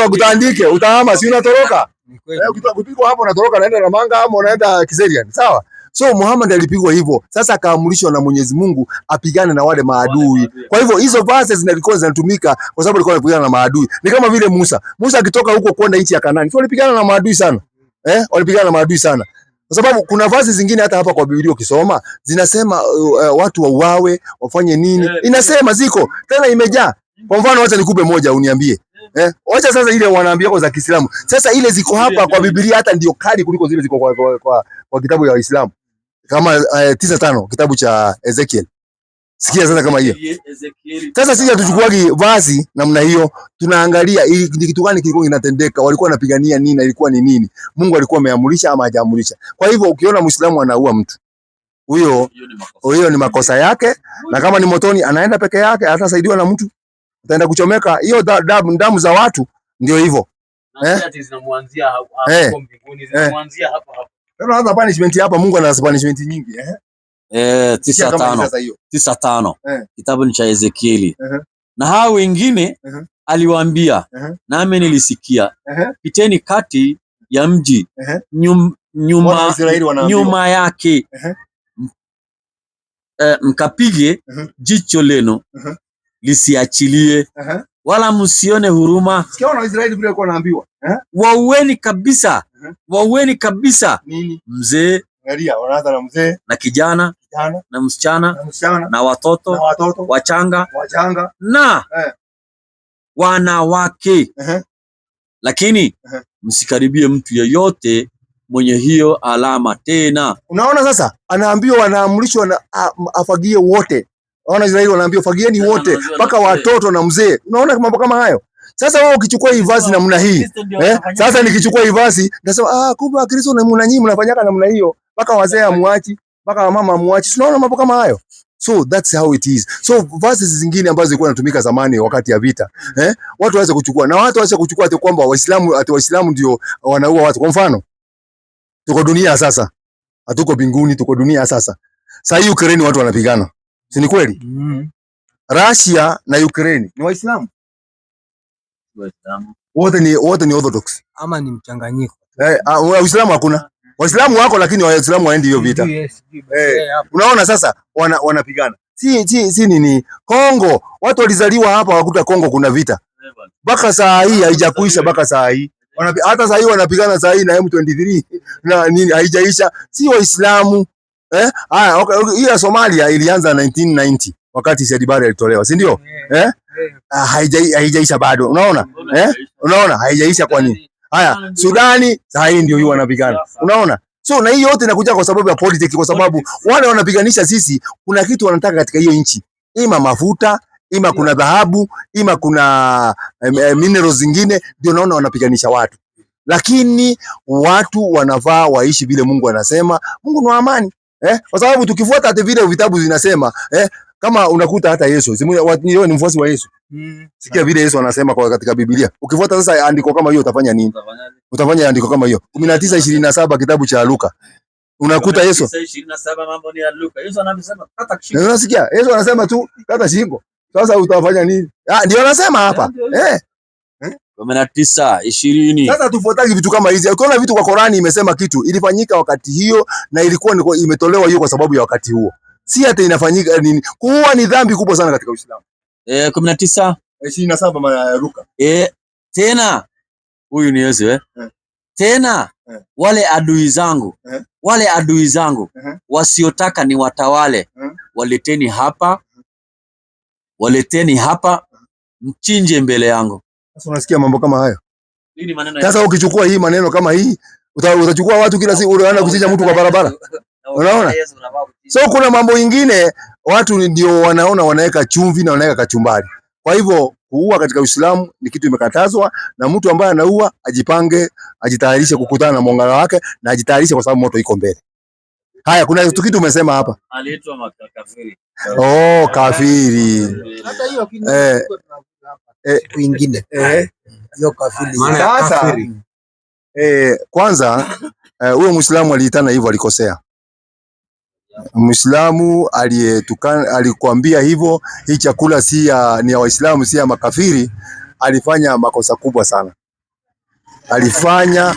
wakutandike, utahama, si unatoroka. Ukipigwa hapo unatoroka, naenda Namanga ama unaenda Kiserian. Sawa? So Muhammad alipigwa hivyo. Sasa akaamrishwa na Mwenyezi Mungu apigane na wale maadui. Kwa hivyo hizo verses zilikuwa zinatumika kwa sababu alikuwa anapigana na maadui. Ni kama vile Musa akitoka huko kwenda nchi ya Kanaani. Sio walipigana na maadui sana. Walipigana na maadui sana. Kwa sababu kuna verses zingine hata hapa kwa Biblia ukisoma zinasema watu wauawe, wafanye nini? Inasema ziko. Tena imejaa. Kwa mfano acha nikupe moja uniambie. Wacha sasa ile wanaambia kwa za Kiislamu. Sasa ile ziko hapa kwa Biblia hata ndio kali kuliko zile ziko kwa kitabu ya Waislamu. Kama 9:5 kitabu cha Ezekiel. Sikia sasa kama hiyo. Sasa sisi hatuchukuagi vazi namna hiyo, tunaangalia ni kitu gani kilikuwa kinatendeka, walikuwa wanapigania nini, ilikuwa ni nini. Mungu alikuwa ameamrisha ama hajaamurisha. Kwa hivyo ukiona Muislamu anaua mtu, huyo ni makosa yake, na kama ni motoni anaenda peke yake, hatasaidiwa na mtu. Ataenda kuchomeka hiyo damu za watu, ndio hivyo. Zinamwanzia hapo mbinguni, zinamwanzia hapa. Sasa hata punishment hapa Mungu ana punishment nyingi 9:5 kitabu cha Ezekieli. Na hao wengine aliwaambia, nami nilisikia, piteni kati ya mji nyuma yake, mkapige jicho lenu lisiachilie, wala msione huruma. Sikia wana Israeli vile walikuwa wanaambiwa. Waueni kabisa. Waueni kabisa. Mzee, angalia wanaanza na mzee na kijana na msichana na watoto wachanga na wanawake. Lakini msikaribie mtu yeyote mwenye hiyo alama tena. Unaona sasa? Anaambiwa, wanaamrishwa na afagie wote. Wana Israeli wanaambiwa fagieni wote, mpaka watoto na mzee. Unaona mambo kama hayo? Sasa wewe ukichukua hii vazi namna hii, sasa nikichukua hii vazi nasema kumbe Wakristo na nyinyi mnafanyaka namna hiyo, mpaka wazee amwachi, mpaka mama amwachi. Unaona mambo kama hayo? So that's how it is. So verses zingine ambazo zilikuwa zinatumika zamani wakati ya vita, watu waweze kuchukua, na watu waache kuchukua ati kwamba Waislamu ndio wanaua watu. Kwa mfano, tuko dunia sasa. Hatuko mbinguni, tuko dunia sasa. Sasa hii Ukraine watu wanapigana. Si ni kweli? Russia na Ukraine ni Waislamu. Wote ni Orthodox. Ama ni mchanganyiko. Waislamu hakuna. Waislamu wako lakini Waislamu waendi hiyo vita. Unaona sasa wanapigana. Si nini? Kongo, watu walizaliwa hapa wakuta Kongo kuna vita. Baka saa hii haijakuisha baka saa hii. Hata saa hii wanapigana saa hii na M23 na nini haijaisha. Si Waislamu. Okay. Hii ya Somalia ilianza 1990 wakati Said Barre alitolewa, si ndio? Haijaisha bado. Unaona? Unaona haijaisha kwa nini? Haya, Sudani saa hii ndio hiyo wanapigana. Unaona? So na hii yote inakuja kwa sababu ya politics, kwa sababu wale wanapiganisha sisi kuna kitu wanataka katika hiyo nchi. Ima mafuta, ima kuna dhahabu, ima kuna minerals zingine, ndio naona wanapiganisha watu. Lakini watu wanafaa waishi vile Mungu anasema. Mungu ni amani. Kwa sababu tukifuata hata vile vitabu vinasema, kama unakuta hata Yesu, ni mfuasi wa Yesu. Sikia vile Yesu anasema kwa katika Biblia. Ukifuata sasa andiko kama hiyo utafanya nini? Utafanya andiko kama hiyo. 19:27 kitabu cha Luka. Unakuta Yesu 19:27 mambo ni ya Luka. Yesu anasema kata shingo. Unasikia? Yesu anasema tu kata shingo. Sasa utafanya nini? Ndio anasema hapa. 19:20. Sasa tufuataki vitu kama hizi. Ukiona vitu kwa Qur'ani imesema kitu ilifanyika wakati hiyo na ilikuwa imetolewa hiyo kwa sababu ya wakati huo. Si hata inafanyika nini? Kuua ni dhambi kubwa sana katika Uislamu. 19:27 mara Luka. Tena huyu ni Yesu tena wale adui zangu wasiotaka ni watawale waleteni hapa mchinje mbele yangu. Sasa unasikia mambo kama hayo? Sasa ukichukua hii maneno kama hii utachukua watu kila siku unaenda kuchinja mtu kwa barabara. Unaona? So kuna mambo mengine watu ndio wanaona wanaweka chumvi na wanaweka kachumbari. Kwa hivyo kuua katika Uislamu ni kitu imekatazwa, na mtu ambaye anaua ajipange, ajitayarishe kukutana na mwanga wake na ajitayarishe kwa sababu moto iko mbele. Haya, kuna kitu umesema hapa. Aliitwa makafiri. Kafiri. Hata hiyo kitu nyingine. Hiyo kafiri. Sasa kwanza huyo Muislamu aliitana hivyo alikosea. Muislamu alikwambia hivyo hii chakula ni ya Waislamu si ya makafiri, alifanya makosa kubwa sana. Alifanya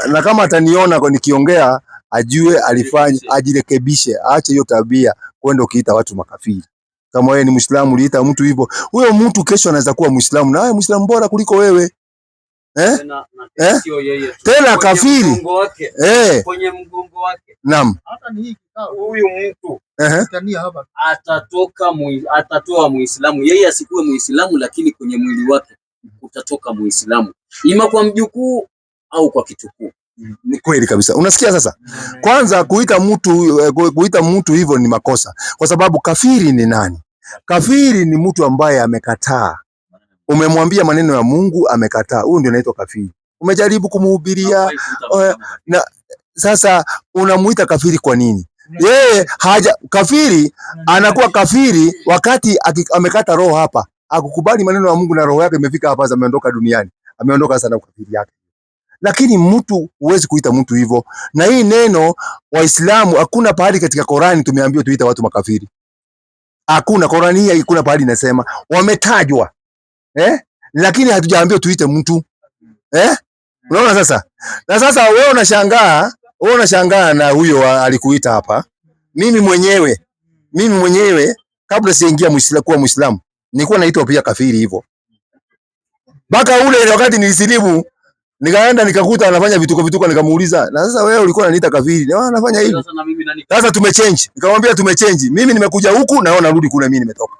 na kama ataniona kwa nikiongea ajue alifanya, ajirekebishe, aache hiyo tabia kwenda ukiita watu makafiri. Kama wewe ni Muislamu uliita mtu hivyo, huyo mtu kesho anaweza kuwa Muislamu na wewe Muislamu bora kuliko wewe. Tena kafiri kwenye mgongo wake. Naam. Hata ni hiki huyu mtu atatoa Muislamu, yeye asikuwe Muislamu, lakini kwenye mwili wake utatoka Muislamu, ima kwa mjukuu au kwa kitukuu. Ni kweli kabisa. Unasikia sasa? Kwanza kuita mtu hivyo ni makosa, kwa sababu kafiri ni nani? Kafiri ni mtu ambaye amekataa. Umemwambia maneno ya Mungu amekataa. Huyo ndio anaitwa kafiri. Umejaribu kumhubiria na sasa unamuita kafiri kwa nini? Yeye kafiri anakuwa kafiri wakati amekata roho hapa. Akukubali maneno ya Mungu na roho yake imefika hapa, ameondoka duniani. Ameondoka sana kafiri yake. Lakini mtu huwezi kuita mtu hivyo. Na hii neno Waislamu hakuna pahali katika Qur'ani tumeambiwa tuita watu makafiri. Hakuna, Qur'ani hii hakuna pahali inasema. Wametajwa. Lakini hatujaambiwa tuite mtu. Unaona sasa? Na sasa wewe unashangaa na huyo alikuita hapa. Mimi mwenyewe kabla siingia kuwa Muislamu nilikuwa naitwa pia kafiri hivyo. Baka ule wakati nilisilimu nikaenda nikakuta anafanya vituko nikamuuliza, na sasa wewe ulikuwa unaniita kafiri. Na anafanya hivi. Sasa tumechange. Nikamwambia tumechange. Mimi nimekuja huku na wewe unarudi kule mimi nimetoka.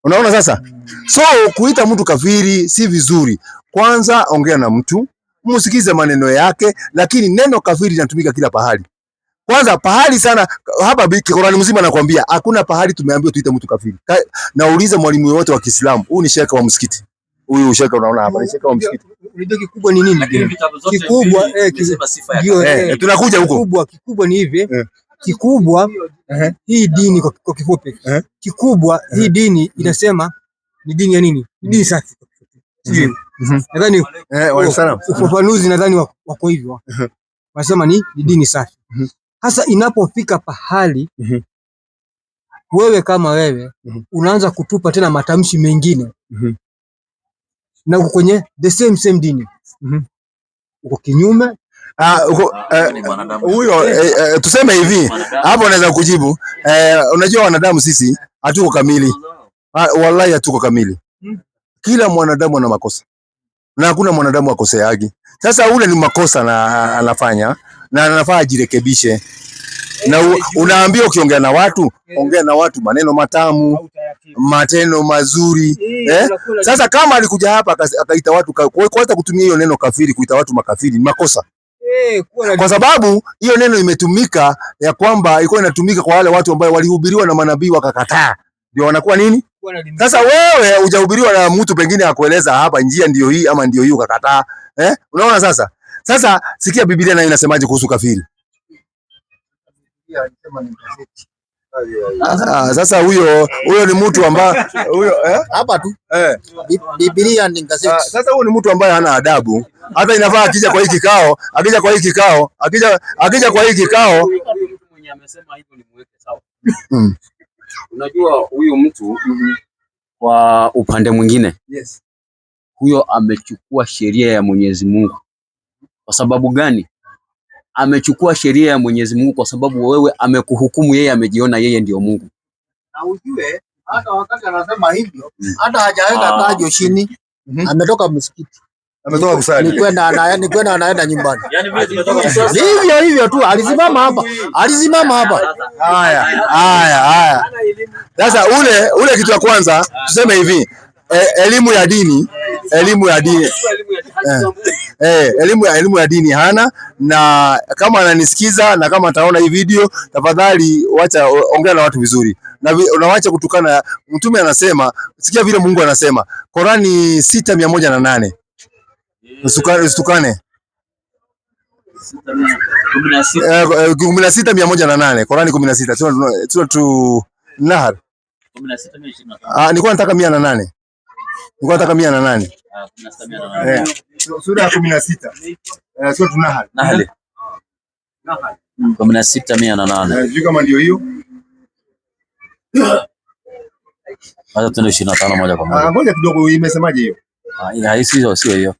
Unaona sasa? So kuita mtu kafiri si vizuri. Kwanza ongea na mtu, msikize maneno yake, lakini neno kafiri linatumika kila pahali. Kwanza pahali sana hapa Qur'ani mzima nakwambia hakuna pahali tumeambiwa tuite mtu kafiri. Nauliza mwalimu wote wa Kiislamu, huyu ni sheka wa msikiti. Huyu sheka unaona hapa ni sheka wa msikiti. Unajua kikubwa ni nini? Kikubwa tunakuja huko. Kikubwa ni hivi. Kikubwa hii dini kwa kifupi. Kikubwa hii dini inasema ni dini ya nini? Ni dini safi. Nadhani ufafanuzi nadhani wako hivyo. Wanasema ni dini safi. Hasa inapofika pahali wewe kama wewe unaanza kutupa tena matamshi mengine na uko kwenye the same dini uko kinyume huyo. Tuseme hivi hapo, naweza kujibu. Unajua wanadamu sisi hatuko kamili, wallahi hatuko kamili. Kila mwanadamu ana makosa na hakuna mwanadamu akoseagi. Sasa ule ni makosa na anafanya na anafaa ajirekebishe. Na unaambia ukiongea na watu, ongea na watu maneno matamu, matendo mazuri. Sasa kama alikuja hapa akaita watu kwanza kutumia hiyo neno kafiri, kuita watu makafiri ni makosa. Kwa sababu hiyo neno imetumika ya kwamba ilikuwa inatumika kwa wale watu ambao walihubiriwa na manabii wakakataa. Ndio wanakuwa nini? Sasa wewe hujahubiriwa na mtu pengine akueleza hapa njia ndio hii ama ndio hii ukakataa. Unaona sasa? Sasa sikia Biblia nayo inasemaje kuhusu kafiri. Sasa huyo ni mtu ambaye huyo hapa tu Biblia ni gazeti. Sasa huyo ni mtu ambaye hana adabu. Hata inafaa akija kwa hii kikao, akija kwa hii kikao mtu mwenye amesema hivyo ni muweke sawa. Unajua huyu mtu kwa upande mwingine, huyo amechukua sheria ya Mwenyezi Mungu. Kwa sababu gani? Amechukua sheria ya Mwenyezi Mungu kwa sababu wewe amekuhukumu yeye, amejiona yeye ndio Mungu. Na ujue hata wakati anasema hivyo, hata hajaweka tajo chini, ametoka msikiti. Ametoka kusali. Ni kwenda anaenda nyumbani. Yaani vile tumetoka hivyo tu, alisimama hapa. Haya. Sasa ule kitu ya kwanza tuseme hivi, elimu ya dini hana, na kama ananisikiza na kama ataona hii video, tafadhali ongea na watu vizuri na unawacha kutukana. Mtume anasema, sikia vile Mungu anasema, Qurani 6:108. Usitukane. 16:108. Qurani 16. Sura tu Nahl. 16:128. Nilikuwa nataka 108. Sura ya 16. Sura tu Nahl. 16:108. Sijui kama ndio hiyo. Hata tuende 25 moja kwa moja. Ngoja kidogo, imesemaje hiyo? Sio hiyo.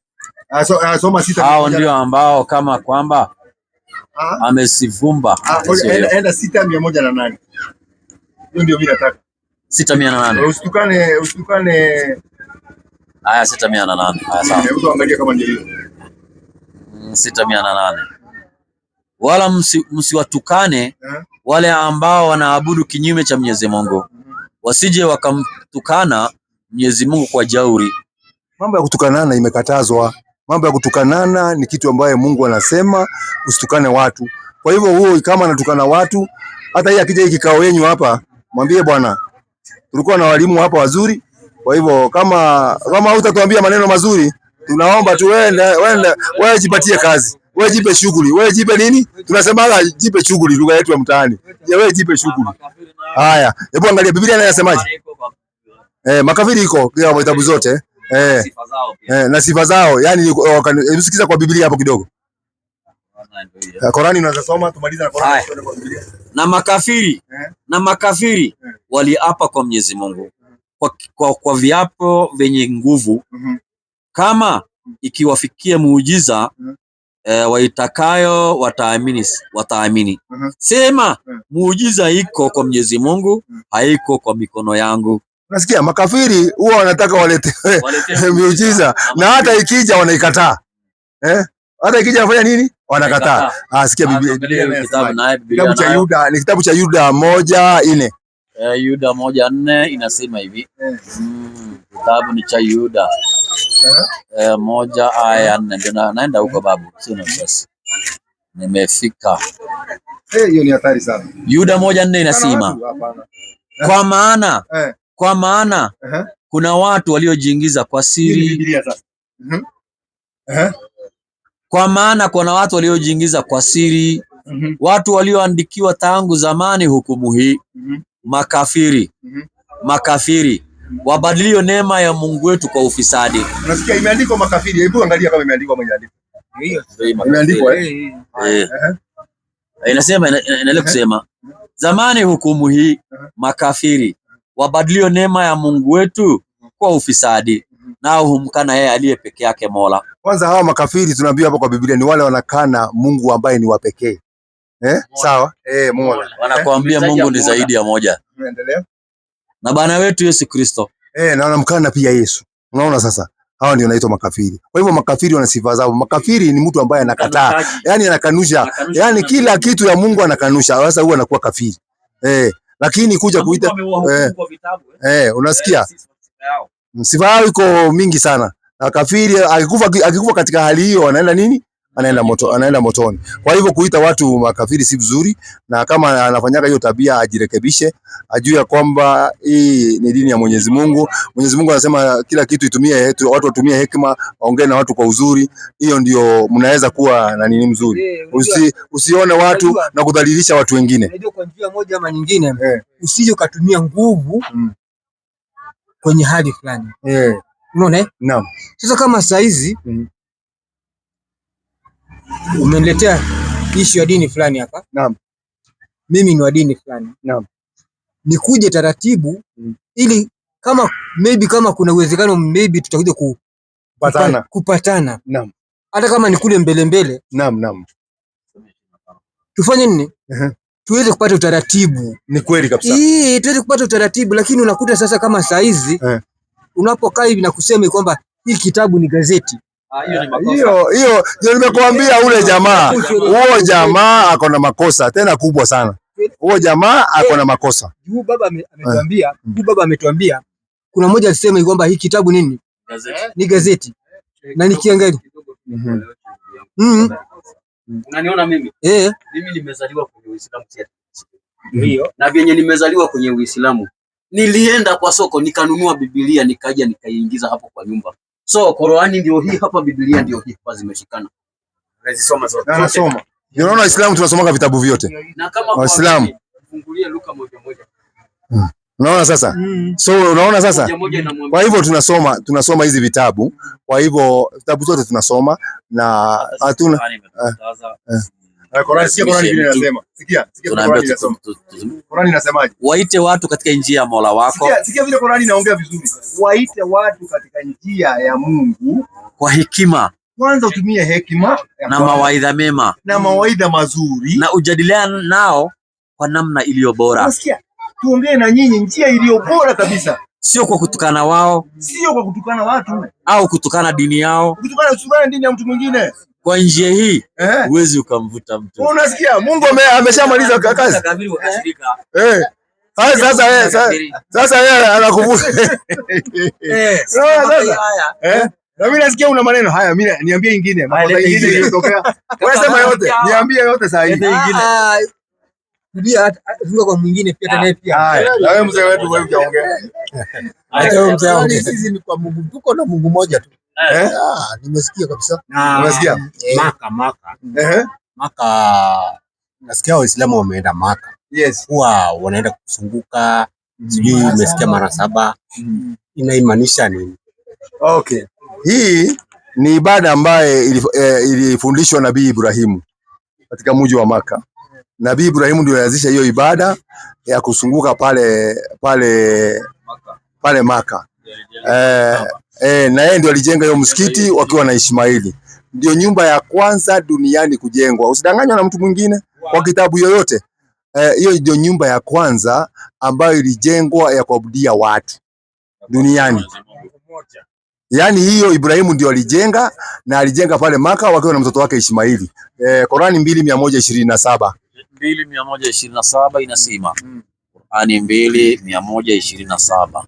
Soma 6. Hao ndio ambao kama kwamba amesivumba. Enda 6:108. Hiyo ndio mimi nataka. 6:108. Usitukane. Haya 6:108. Haya sawa. Hebu angalia kama ndio hiyo. 6:108. Wala msiwatukane wale ambao wanaabudu kinyume cha Mwenyezi Mungu, wasije wakamtukana Mwenyezi Mungu kwa jauri. Mambo ya kutukanana imekatazwa. Mambo ya kutukanana ni kitu ambayo Mungu anasema usitukane watu. Kwa hivyo huo kama anatukana watu, hata yeye akija hiki kikao yenu hapa, mwambie bwana, tulikuwa na walimu hapa wazuri. Kwa hivyo kama hutatuambia maneno mazuri, tunaomba tu wewe jipatie kazi. Wewe jipe shughuli. Wewe jipe nini? Tunasema jipe shughuli, lugha yetu ya mtaani. Wewe jipe shughuli. Haya, hebu angalia Biblia inasemaje? Makafiri iko kwa vitabu zote. Na sifa zao. Yaani usikiza kwa Biblia hapo kidogo. Qurani unaweza soma, tumaliza na Qurani tuende kwa Biblia. Na makafiri waliapa kwa Mwenyezi Mungu kwa viapo vyenye nguvu, kama ikiwafikia muujiza waitakayo wataamini. Sema muujiza iko kwa Mwenyezi Mungu, haiko kwa mikono yangu. Unasikia, makafiri huwa wanataka walete miujiza, na hata ikija wanaikataa. Hata ikija wanafanya nini? Wanakataa. Sikia Biblia kitabu cha Yuda, ni kitabu cha Yuda 1:4. Yuda 1:4 inasema hivi. Kitabu ni cha Yuda 1:4. Ndio naenda huko babu, sio sasa. Nimefika. Hiyo ni hatari sana. Yuda 1:4 inasema, kwa maana kuna watu waliojiingiza kwa siri. Kwa maana kuna watu waliojiingiza kwa siri, watu walioandikiwa tangu zamani hukumu hii, makafiri wabadilio neema ya Mungu wetu kwa ufisadi. Unasikia imeandikwa makafiri. Hebu angalia kama imeandikwa mwenyewe. Imeandikwa inasema inaendelea kusema, zamani hukumu hii, makafiri wabadilio neema ya Mungu wetu kwa ufisadi, nao humkana yeye aliye peke yake Mola. Kwanza hawa makafiri tunaambiwa hapa kwa Biblia ni wale wanakana Mungu ambaye ni wa pekee. Sawa? Mola. Wanakuambia Mungu ni zaidi ya moja. Endelea. Na Bwana wetu Yesu Kristo. Na wanamkana pia Yesu. Unaona sasa? Hawa ndio wanaitwa makafiri. Kwa hivyo makafiri wana sifa zao. Makafiri ni mtu ambaye anakataa, yani anakanusha, yani kila kitu ya Mungu anakanusha. Sasa huwa anakuwa kafiri. Lakini kuja kuita unasikia? Sifa yao iko mingi sana. Na kafiri akikufa katika hali hiyo anaenda nini? Anaenda motoni. Kwa hivyo kuita watu makafiri si vizuri, na kama anafanyaga hiyo tabia ajirekebishe, ajue kwamba hii ni dini ya Mwenyezi Mungu. Mwenyezi Mungu anasema kila kitu watu watumie hekima, waongee na watu kwa uzuri. Hiyo ndio mnaweza kuwa na nini mzuri. Usione watu na kudhalilisha watu wengine. Unajua kwa njia moja ama nyingine, usije ukatumia nguvu kwenye hali fulani. Unaona? Naam. Sasa kama saa hizi umeniletea issue ya dini fulani hapa. Naam. Mimi ni wa dini fulani. Naam. Nikuje taratibu ili kama kuna uwezekano tutakuja kupatana. Naam. Hata kama ni kule mbele. Naam. Tufanye nini? Tuweze kupata utaratibu. Ni kweli kabisa. Tuweze kupata utaratibu, lakini unakuta sasa kama saa hizi unapokaa hivi na kusema kwamba hii kitabu ni gazeti. Hiyo ndio nimekuambia, huo jamaa ako na makosa tena kubwa sana. Huo jamaa ako na makosa. Huyu baba ametuambia kuna mmoja alisema kwamba hii kitabu nini? Gazeti. Ni gazeti. Na nikiangalia. Unaniona mimi? Mimi nimezaliwa kwenye Uislamu. Ndio. Na vyenye nimezaliwa kwenye Uislamu, nilienda kwa soko nikanunua Biblia, nikaja nikaiingiza hapo kwa nyumba. So Qur'ani ndio hii hapa, Biblia ndio hii hapa, zimeshikana. Nazisoma zote. Na nasoma. Unaona Waislamu tunasoma vitabu vyote. Na kama Waislamu fungulie Luka 1:1. Unaona sasa? So unaona sasa? Kwa hivyo tunasoma hizi vitabu. Kwa hivyo vitabu zote tunasoma na hatuna Qur'ani inasema. Sikia Qur'ani inasema. Qur'ani inasemaje? Waite watu katika njia ya Mola wako. Sikia vile Qur'ani inaongea vizuri. Waite watu katika njia ya Mungu kwa hekima. Kwanza utumie hekima na mawaidha mema na mawaidha mazuri, na ujadiliane nao kwa namna iliyo bora. Unasikia? Tuongee na nyinyi njia iliyo bora kabisa. Sio kwa kutukana wao, sio kwa kutukana watu au kutukana dini yao. Kutukana dini ya mtu mwingine. Kwa njia hii huwezi ukamvuta mtu. Unasikia? Mungu ameshamaliza kazi. Sasa yeye anakuvuta. Na mimi nasikia una maneno haya, mimi niambie ingine. Mambo mengine iliyotokea. Wewe sema yote, niambie yote saa hii. Ndio zunguka kwa mwingine pia tena pia. Na wewe mzee wetu wewe hujaongea. Hata wewe mzee wangu, sisi ni kwa Mungu, tuko na Mungu mmoja tu. Nimesikia kabisa. Umesikia? Maka. Nasikia Waislamu wameenda Maka. Yes. Huwa wanaenda kusunguka. Sijui umesikia mara 7. Inaimaanisha nini? Okay. Hii ni ibada ambaye ilifundishwa Nabii Ibrahimu katika mji wa Maka. Nabii Ibrahimu ndio alianzisha hiyo ibada ya kusunguka pale Maka. Na yeye ndio alijenga hiyo msikiti wakiwa na Ishmaili. Ndio nyumba ya kwanza duniani kujengwa. Usidanganywe na mtu mwingine kwa kitabu yoyote. Hiyo ndio nyumba ya kwanza ambayo ilijengwa ya kuabudia watu duniani. Yaani hiyo Ibrahimu ndio alijenga, na alijenga pale Maka wakiwa na mtoto wake Ishmaili. Qur'ani 2:127. 2:127 inasema. Qur'ani 2:127.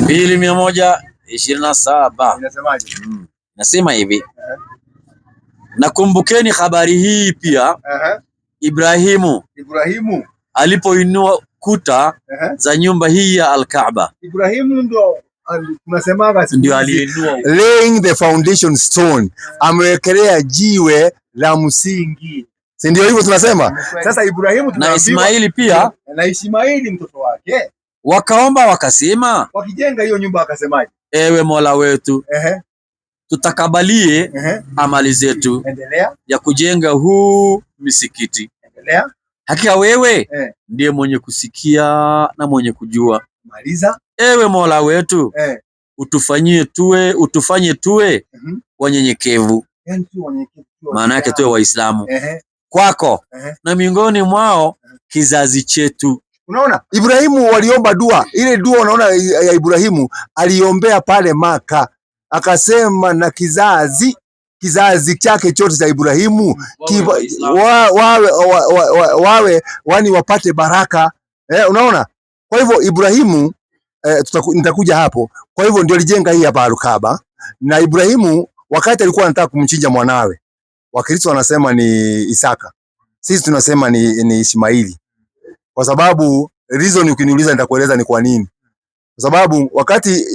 2:127. Inasemaje? Nasema hivi. Nakumbukeni habari hii pia. Ibrahimu alipoinua kuta za nyumba hii ya Al-Kaaba. Ibrahimu ndo tunasemaga ndio aliinua, laying the foundation stone, amewekelea jiwe la msingi, si ndio hivyo tunasema? Sasa Ibrahimu na Ismaili pia, na Ismaili mtoto wake wakaomba wakasema, wakijenga hiyo nyumba wakasemaje? Ewe Mola wetu, tutakabalie amali zetu ya kujenga huu misikiti. Hakika wewe ndiye mwenye kusikia na mwenye kujua. Ewe Mola wetu, utufanye tuwe wanyenyekevu, maana yake tuwe Waislamu kwako na miongoni mwao kizazi chetu. Unaona, Ibrahimu waliomba dua. Ile dua unaona ya Ibrahimu aliombea pale Maka, akasema na kizazi chake chote cha Ibrahimu wawe wani wapate baraka. Unaona, kwa hivyo Ibrahimu nitakuja hapo. Kwa hivyo ndio alijenga hii hapa Al-Kaaba, na Ibrahimu wakati alikuwa anataka kumchinja mwanawe, Wakristo wanasema ni Isaka, sisi tunasema ni Ishmaili. Kwa sababu reason ukiniuliza nitakueleza ni kwa nini. Kwa sababu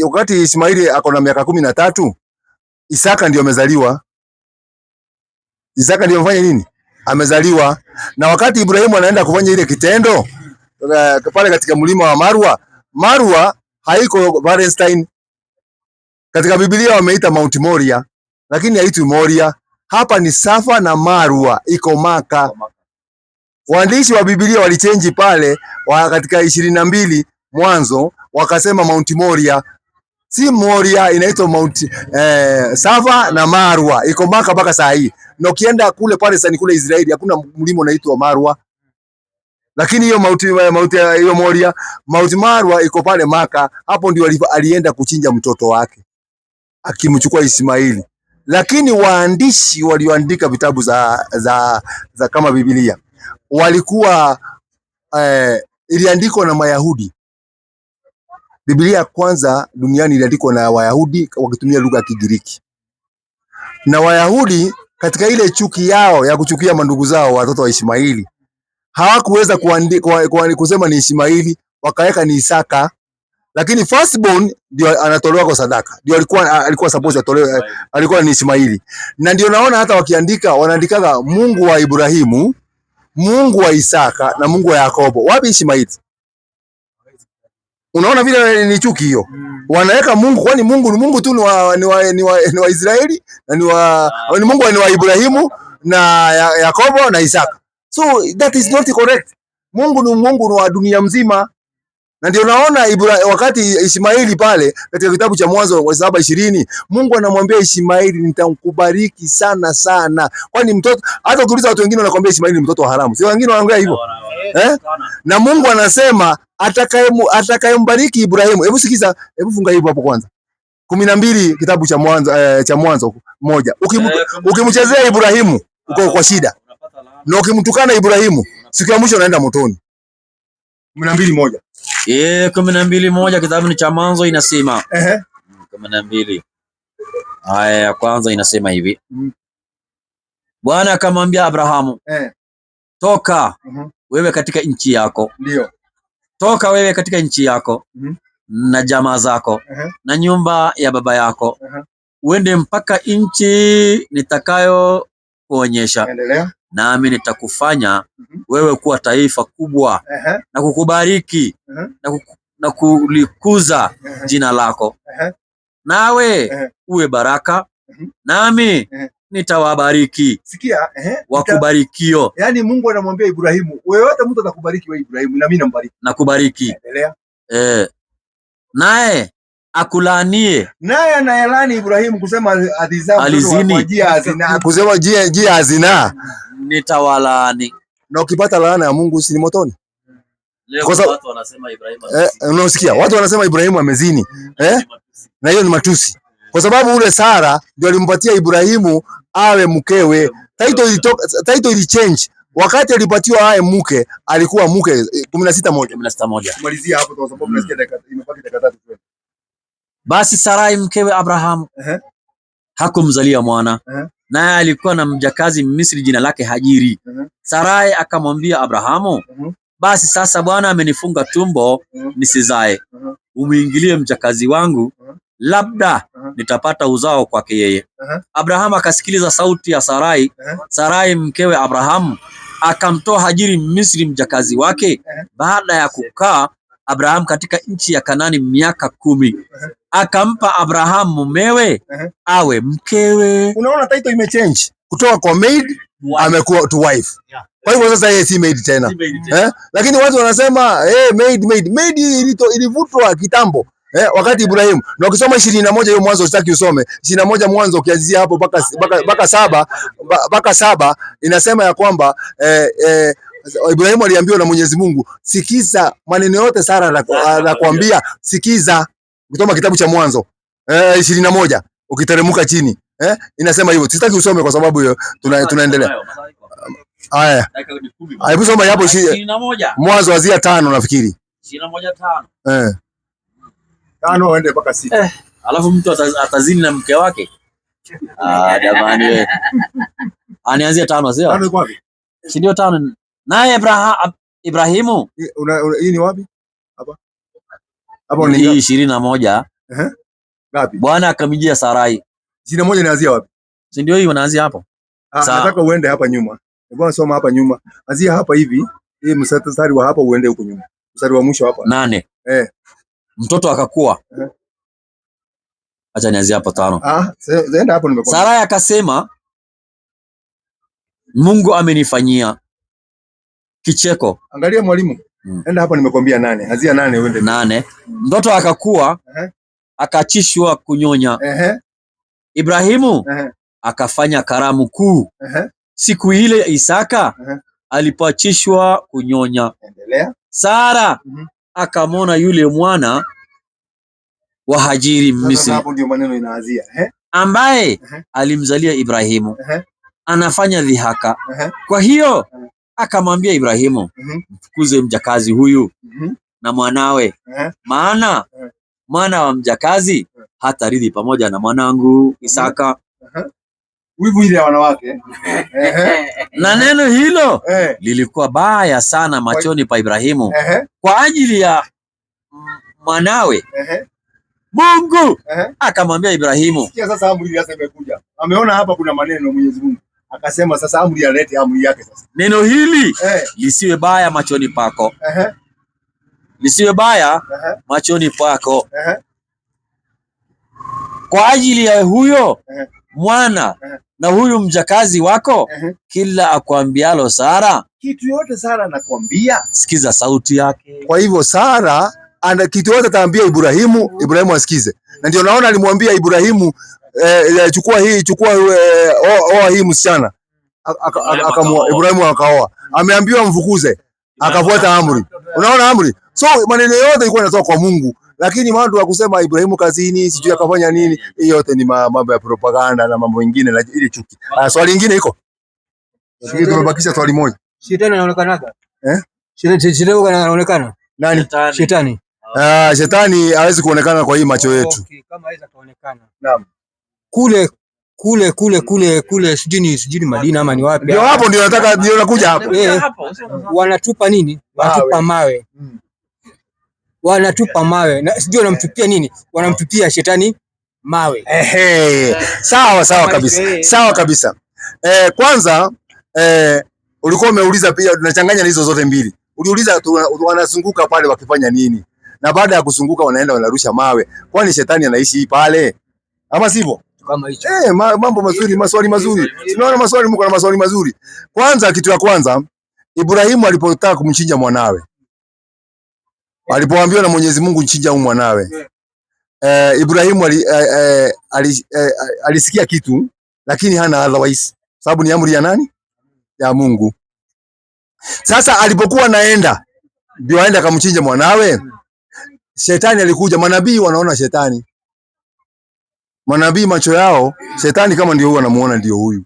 wakati Ishmaili ako na miaka 13, Isaka ndio amezaliwa. Isaka ndio mfanya nini? Amezaliwa. Na wakati Ibrahimu anaenda kufanya ile kitendo pale katika mlima wa Marwa haiko Palestine. Katika Biblia wameita Mount Moria, lakini haitwi Moria. Hapa ni Safa na Marwa, iko Maka. Waandishi wa Biblia walichange pale katika 22 Mwanzo wakasema Mount Moria. Si Moria, inaitwa Mount Safa na Marwa, iko Maka mpaka saa hii. Na ukienda kule Palestine kule Israeli hakuna mlima unaitwa Marwa. Lakini hiyo hiyo Moria, Mount Marwa iko pale Maka. Hapo ndio alienda kuchinja mtoto wake, akimchukua Ismaili. Lakini waandishi walioandika vitabu za kama Biblia walikuwa iliandikwa na Mayahudi. Biblia kwanza duniani iliandikwa na Wayahudi wakitumia lugha ya Kigiriki. Na Wayahudi katika ile chuki yao ya kuchukia mandugu zao watoto wa Ishmaili, hawakuweza kusema ni Ishmaili, wakaweka ni Isaka. Lakini firstborn ndio anatolewa kwa sadaka. Ndio alikuwa supposed atolewe, alikuwa ni Ishmaili. Na ndio naona hata wakiandika wanaandikaga Mungu wa Ibrahimu, Mungu wa Isaka na Mungu wa Yakobo. Wapi Ishmaili? Unaona vile ni chuki hiyo. Wanaweka Mungu, kwani Mungu tu ni wa Israeli na ni Mungu ni wa Ibrahimu na Yakobo na Isaka. So that is not correct. Mungu ni Mungu wa dunia mzima. Na ndio naona wakati Ishmaili pale katika kitabu cha Mwanzo 7:20, Mungu anamwambia Ishmaili, nitakubariki sana sana. Kwani mtoto, hata ukiuliza watu wengine wanakuambia Ishmaili ni mtoto wa haramu. Sio wengine wanaongea hivyo. Na Mungu anasema atakayembariki Ibrahimu. Hebu sikiza, hebu funga hivyo hapo kwanza. 12 kitabu cha Mwanzo 1. Ukimchezea Ibrahimu uko kwa shida. Na ukimtukana Ibrahimu siku ya mwisho unaenda motoni. 12:1. 12:1 kitabu ni cha Mwanzo inasema. 12. Aya ya kwanza inasema hivi. Bwana akamwambia Abrahamu, toka wewe katika nchi yako. Ndio. Toka wewe katika nchi yako na jamaa zako na nyumba ya baba yako. Uende mpaka nchi nitakayo kuonyesha. Endelea. Nami nitakufanya wewe kuwa taifa kubwa na kukubariki na kulikuza jina lako. Nawe uwe baraka, nami nitawabariki. Sikia, wakubarikio. Yaani Mungu anamwambia Ibrahimu, wewe hata mtu atakubariki wewe Ibrahimu, na mimi nambariki. Na kubariki. Endelea. Naye akulaanie. Naye anayelani Ibrahimu kusema alizini. Kusema jia hazina. Nitawalaani. Na ukipata laana ya Mungu si ni motoni? Leo watu wanasema Ibrahimu amezini. Unasikia? Watu wanasema Ibrahimu amezini. Na hiyo ni matusi. Kwa sababu ule Sara ndio alimpatia Ibrahimu awe mkewe. Title ili change. Wakati alipatiwa awe mke, alikuwa mke 16:1. Malizia hapo kwa sababu nasikia imebaki dakika 3 tu. Basi Sarai mkewe Abrahamu hakumzalia mwana. Naye alikuwa na mjakazi Misri jina lake Hajiri. Sarai akamwambia Abrahamu, basi sasa Bwana amenifunga tumbo nisizae. Umuingilie mjakazi wangu, labda nitapata uzao kwake yeye. Abrahamu akasikiliza sauti ya Sarai. Sarai mkewe Abrahamu akamtoa Hajiri Misri mjakazi wake. Baada ya kukaa Abraham katika nchi ya Kanani miaka 10. Akampa Abraham mumewe awe mkewe. Unaona title imechange kutoka kwa maid amekuwa to wife. Kwa hivyo sasa yeye si maid tena. Lakini watu wanasema maid ilivutwa kitambo. Wakati Ibrahim, na ukisoma 21 hiyo Mwanzo, sitaki usome 21 Mwanzo, ukianzia hapo mpaka 7 inasema ya kwamba Ibrahim aliambiwa na Mwenyezi Mungu, sikiza maneno yote Sara anakuambia, sikiza. Ukisoma kitabu cha Mwanzo 21 ukiteremka chini inasema hivyo. Sitaki usome kwa sababu hiyo tunaendelea. Haya. Hebu soma hapo 21. Mwanzo anzia 5 nafikiri. 21:5. 5 uende mpaka 6. Alafu mtu atazini na mke wake. Jamani wewe. Anianzia 5 sio? 5 iko wapi? Si ndio 5. Naye Ibrahimu. Hii ni wapi? Hapa. Hapo ni 21. Ngapi? Bwana akamjia Sarai. 21 inaanzia wapi? Si ndio hiyo unaanzia hapo? Nataka uende hapa nyuma. Hebu soma hapa nyuma. Anzia hapa hivi. Hii mstari wa hapa uende huko nyuma. Mstari wa mwisho hapa. 8. Mtoto akakua. Acha nianzie hapo 5. Zaenda hapo nimekwambia. Sarai akasema, Mungu amenifanyia kicheko. Angalia mwalimu. Enda hapa nimekwambia 8. Anzia 8 uende. 8. Mtoto akakua. Akachishwa kunyonya. Ibrahimu akafanya karamu kuu. Siku ile Isaka alipoachishwa kunyonya. Endelea. Sara akamwona yule mwana wa Hajiri Misri. Hapo ndio maneno inaanzia. Ambaye alimzalia Ibrahimu. Anafanya dhihaka. Kwa hiyo akamwambia Ibrahimu, mfukuze mjakazi huyu na mwanawe, maana mwana wa mjakazi hataridhi pamoja na mwanangu Isaka. Wivu ile ya wanawake. Na neno hilo lilikuwa baya sana machoni pa Ibrahimu kwa ajili ya mwanawe. Mungu akamwambia Ibrahimu, sikia sasa amri sasa imekuja. Ameona hapa kuna maneno Mwenyezi Mungu. Akasema sasa amri alete amri yake sasa. Neno hili lisiwe baya machoni pako. Lisiwe baya machoni pako. Kwa ajili ya huyo mwana na huyu mjakazi wako, kila akwambialo Sara, kitu yote Sara anakuambia, sikiza sauti yake. Kwa hivyo Sara ana kitu yote ataambia Ibrahimu, Ibrahimu asikize. Na ndio naona alimwambia Ibrahimu, chukua hii msichana. Ibrahimu akaoa. Ameambiwa mfukuze, akafuata amri. Unaona amri? So maneno yote ilikuwa yanatoka kwa Mungu. Lakini mambo ya kusema Ibrahimu kazini sijui akafanya nini, hiyo yote ni mambo ya propaganda na mambo mengine na ile chuki. Swali lingine iko. Sisi tumebakisha swali moja. Shetani anaonekanaga? Shetani anaonekana? Nani? Shetani. Shetani hawezi kuonekana kwa hii macho yetu. Okay, kama hawezi kuonekana. Naam. Kule sijini Madina ama ni wapi? Ndio hapo ndio nataka ndio nakuja hapo. Wanatupa nini? Wanatupa mawe. Wanatupa mawe. Na sijui wanamtupia nini? Wanamtupia shetani mawe. Sawa kabisa. Sawa kabisa. Kwanza ulikuwa umeuliza pia tunachanganya hizo zote mbili. Uliuliza wanazunguka pale wakifanya nini? Na baada ya kuzunguka wanaenda wanarusha mawe. Kwani shetani anaishi pale? Ama sivyo? Kama hicho. Mambo mazuri, maswali mazuri. Tunaona maswali, Mungu ana maswali mazuri. Kwanza kitu ya kwanza, Ibrahimu alipotaka kumchinja mwanawe. Alipoambiwa na Mwenyezi Mungu chinja huyu mwanawe. Ibrahimu alisikia kitu lakini hana otherwise. Sababu ni amri ya nani? Ya Mungu. Sasa alipokuwa naenda ndio aenda akamchinja mwanawe. Shetani alikuja, manabii wanaona shetani. Manabii macho yao, shetani kama ndio huyu anamuona ndio huyu.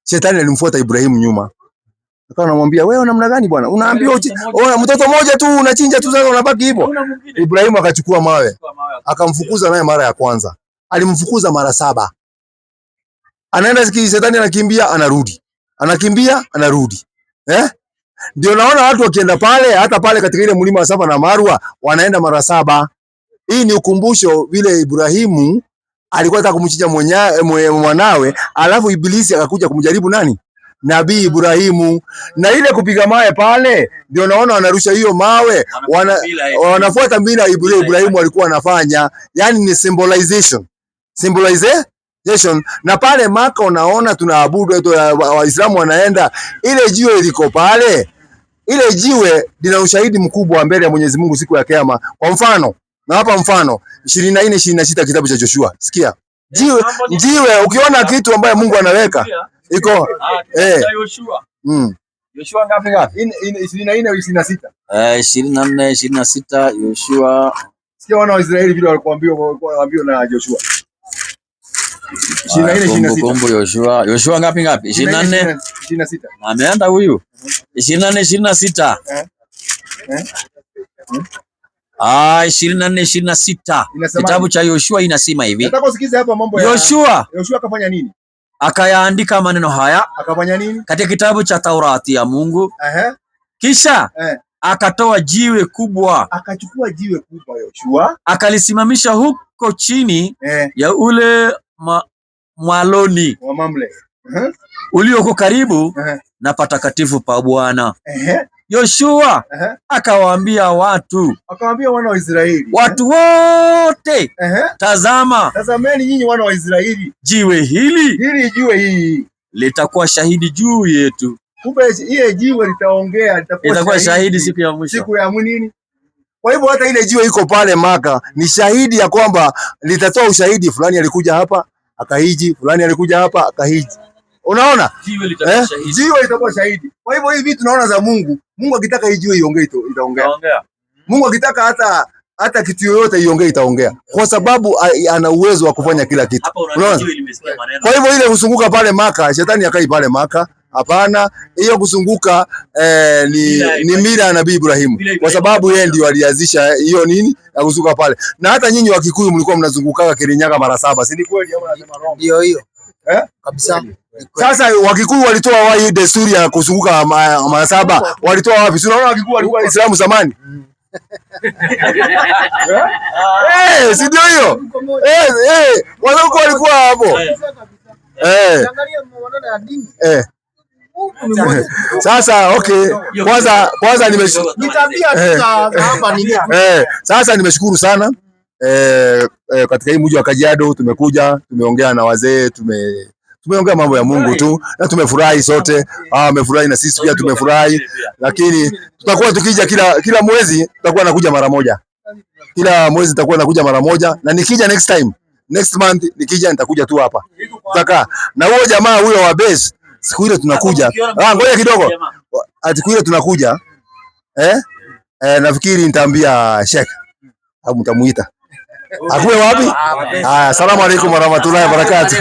Shetani alimfuata Ibrahimu nyuma. Akawa anamwambia, wewe namna gani bwana? Unaambiwa mtoto mmoja tu unachinja tu sasa unabaki hivyo. Ibrahimu akachukua mawe. Akamfukuza naye mara ya kwanza. Alimfukuza mara 7. Anaenda shetani anakimbia anarudi. Anakimbia anarudi. Ndio naona watu wakienda pale, hata pale katika ile mlima wa Safa na Marwa wanaenda mara 7. Hii ni ukumbusho vile Ibrahimu alikuwa anataka kumchinja mwanawe, alafu Ibilisi akakuja kumjaribu nani? Nabii Ibrahimu. Na ile kupiga mawe pale ndio naona wanarusha hiyo mawe, wanafuata mila Ibrahimu alikuwa anafanya, yani ni symbolization. Na pale Maka unaona tunaabudu, Waislamu wanaenda, ile jiwe liko pale, ile jiwe lina ushahidi mkubwa mbele ya Mwenyezi Mungu siku ya Kiyama. Kwa mfano, na hapa mfano 24:26 kitabu cha Joshua. Sikia. Jiwe ukiona kitu ambaye Mungu anaweka iko Yoshua ngapi? 24:26. 24:26 Yoshua. Sikia wana wa Israeli vile walikuambiwa na Joshua. 24:26. Yoshua ngapi? 24:26. Ameenda huyu. 24:26. 24:26. Kitabu cha Yoshua inasema hivi. Nataka usikize hapa mambo ya Yoshua akafanya nini? Akayaandika maneno haya. Akafanya nini? Katika kitabu cha Taurati ya Mungu. Kisha akatoa jiwe kubwa. Akachukua jiwe kubwa Yoshua. Akalisimamisha huko chini ya ule mwaloni wa Mamre. Ulioko karibu na patakatifu pa Bwana. Yoshua akawaambia akawaambia wana wa Israeli, watu wote, tazameni nyinyi wana wa Israeli, jiwe hili litakuwa shahidi juu yetu. Kumbe ile jiwe litakuwa shahidi siku ya mwisho. Siku ya nini? Kwa hivyo hata ile jiwe iko pale Maka ni shahidi ya kwamba litatoa ushahidi, fulani alikuja hapa akahiji, fulani alikuja hapa akahiji. Unaona? Jiwe litakuwa shahidi. Kwa hivyo hivi tunaona za Mungu. Mungu akitaka hii jiwe iongee itaongea. Mungu akitaka hata kitu yoyote iongee itaongea. Kwa sababu ana uwezo wa kufanya kila kitu. Unaona? Kwa hivyo ile kuzunguka pale Maka, shetani akai pale Maka. Hapana, hiyo kuzunguka ni mila ya Nabii Ibrahimu. Kwa sababu yeye ndio alianzisha hiyo nini? Ya kuzunguka pale. Na hata nyinyi wa Kikuyu mlikuwa mnazungukaga Kirinyaga mara 7. Si ni kweli ama nasema wrong? Hiyo. Kabisa. Sasa Wakikuyu walitoa wapi desturi ya kuzunguka mara 7? Walitoa wapi? Si unaona Wakikuyu walikuwa Waislamu zamani. Si ndio hiyo? Wazungu walikuwa hapo. Sasa okay, kwanza nimeshukuru sana katika hii mji wa Kajiado. Tumekuja tumeongea na wazee, tumeongea mambo ya Mungu tu na tumefurahi sote. Wamefurahi na sisi pia tumefurahi, lakini tutakuwa tukija kila mwezi, tutakuwa nakuja mara moja. Kila mwezi tutakuwa nakuja mara moja, na nikija next month nikija nitakuja tu hapa. Tutakaa na huyo jamaa huyo wa base. Siku ile tunakuja. Ngoja kidogo. Siku ile tunakuja. Nafikiri nitaambia Sheikh au mtamuita. Akuwe wapi? Asalamu alaykum warahmatullahi wabarakatuh.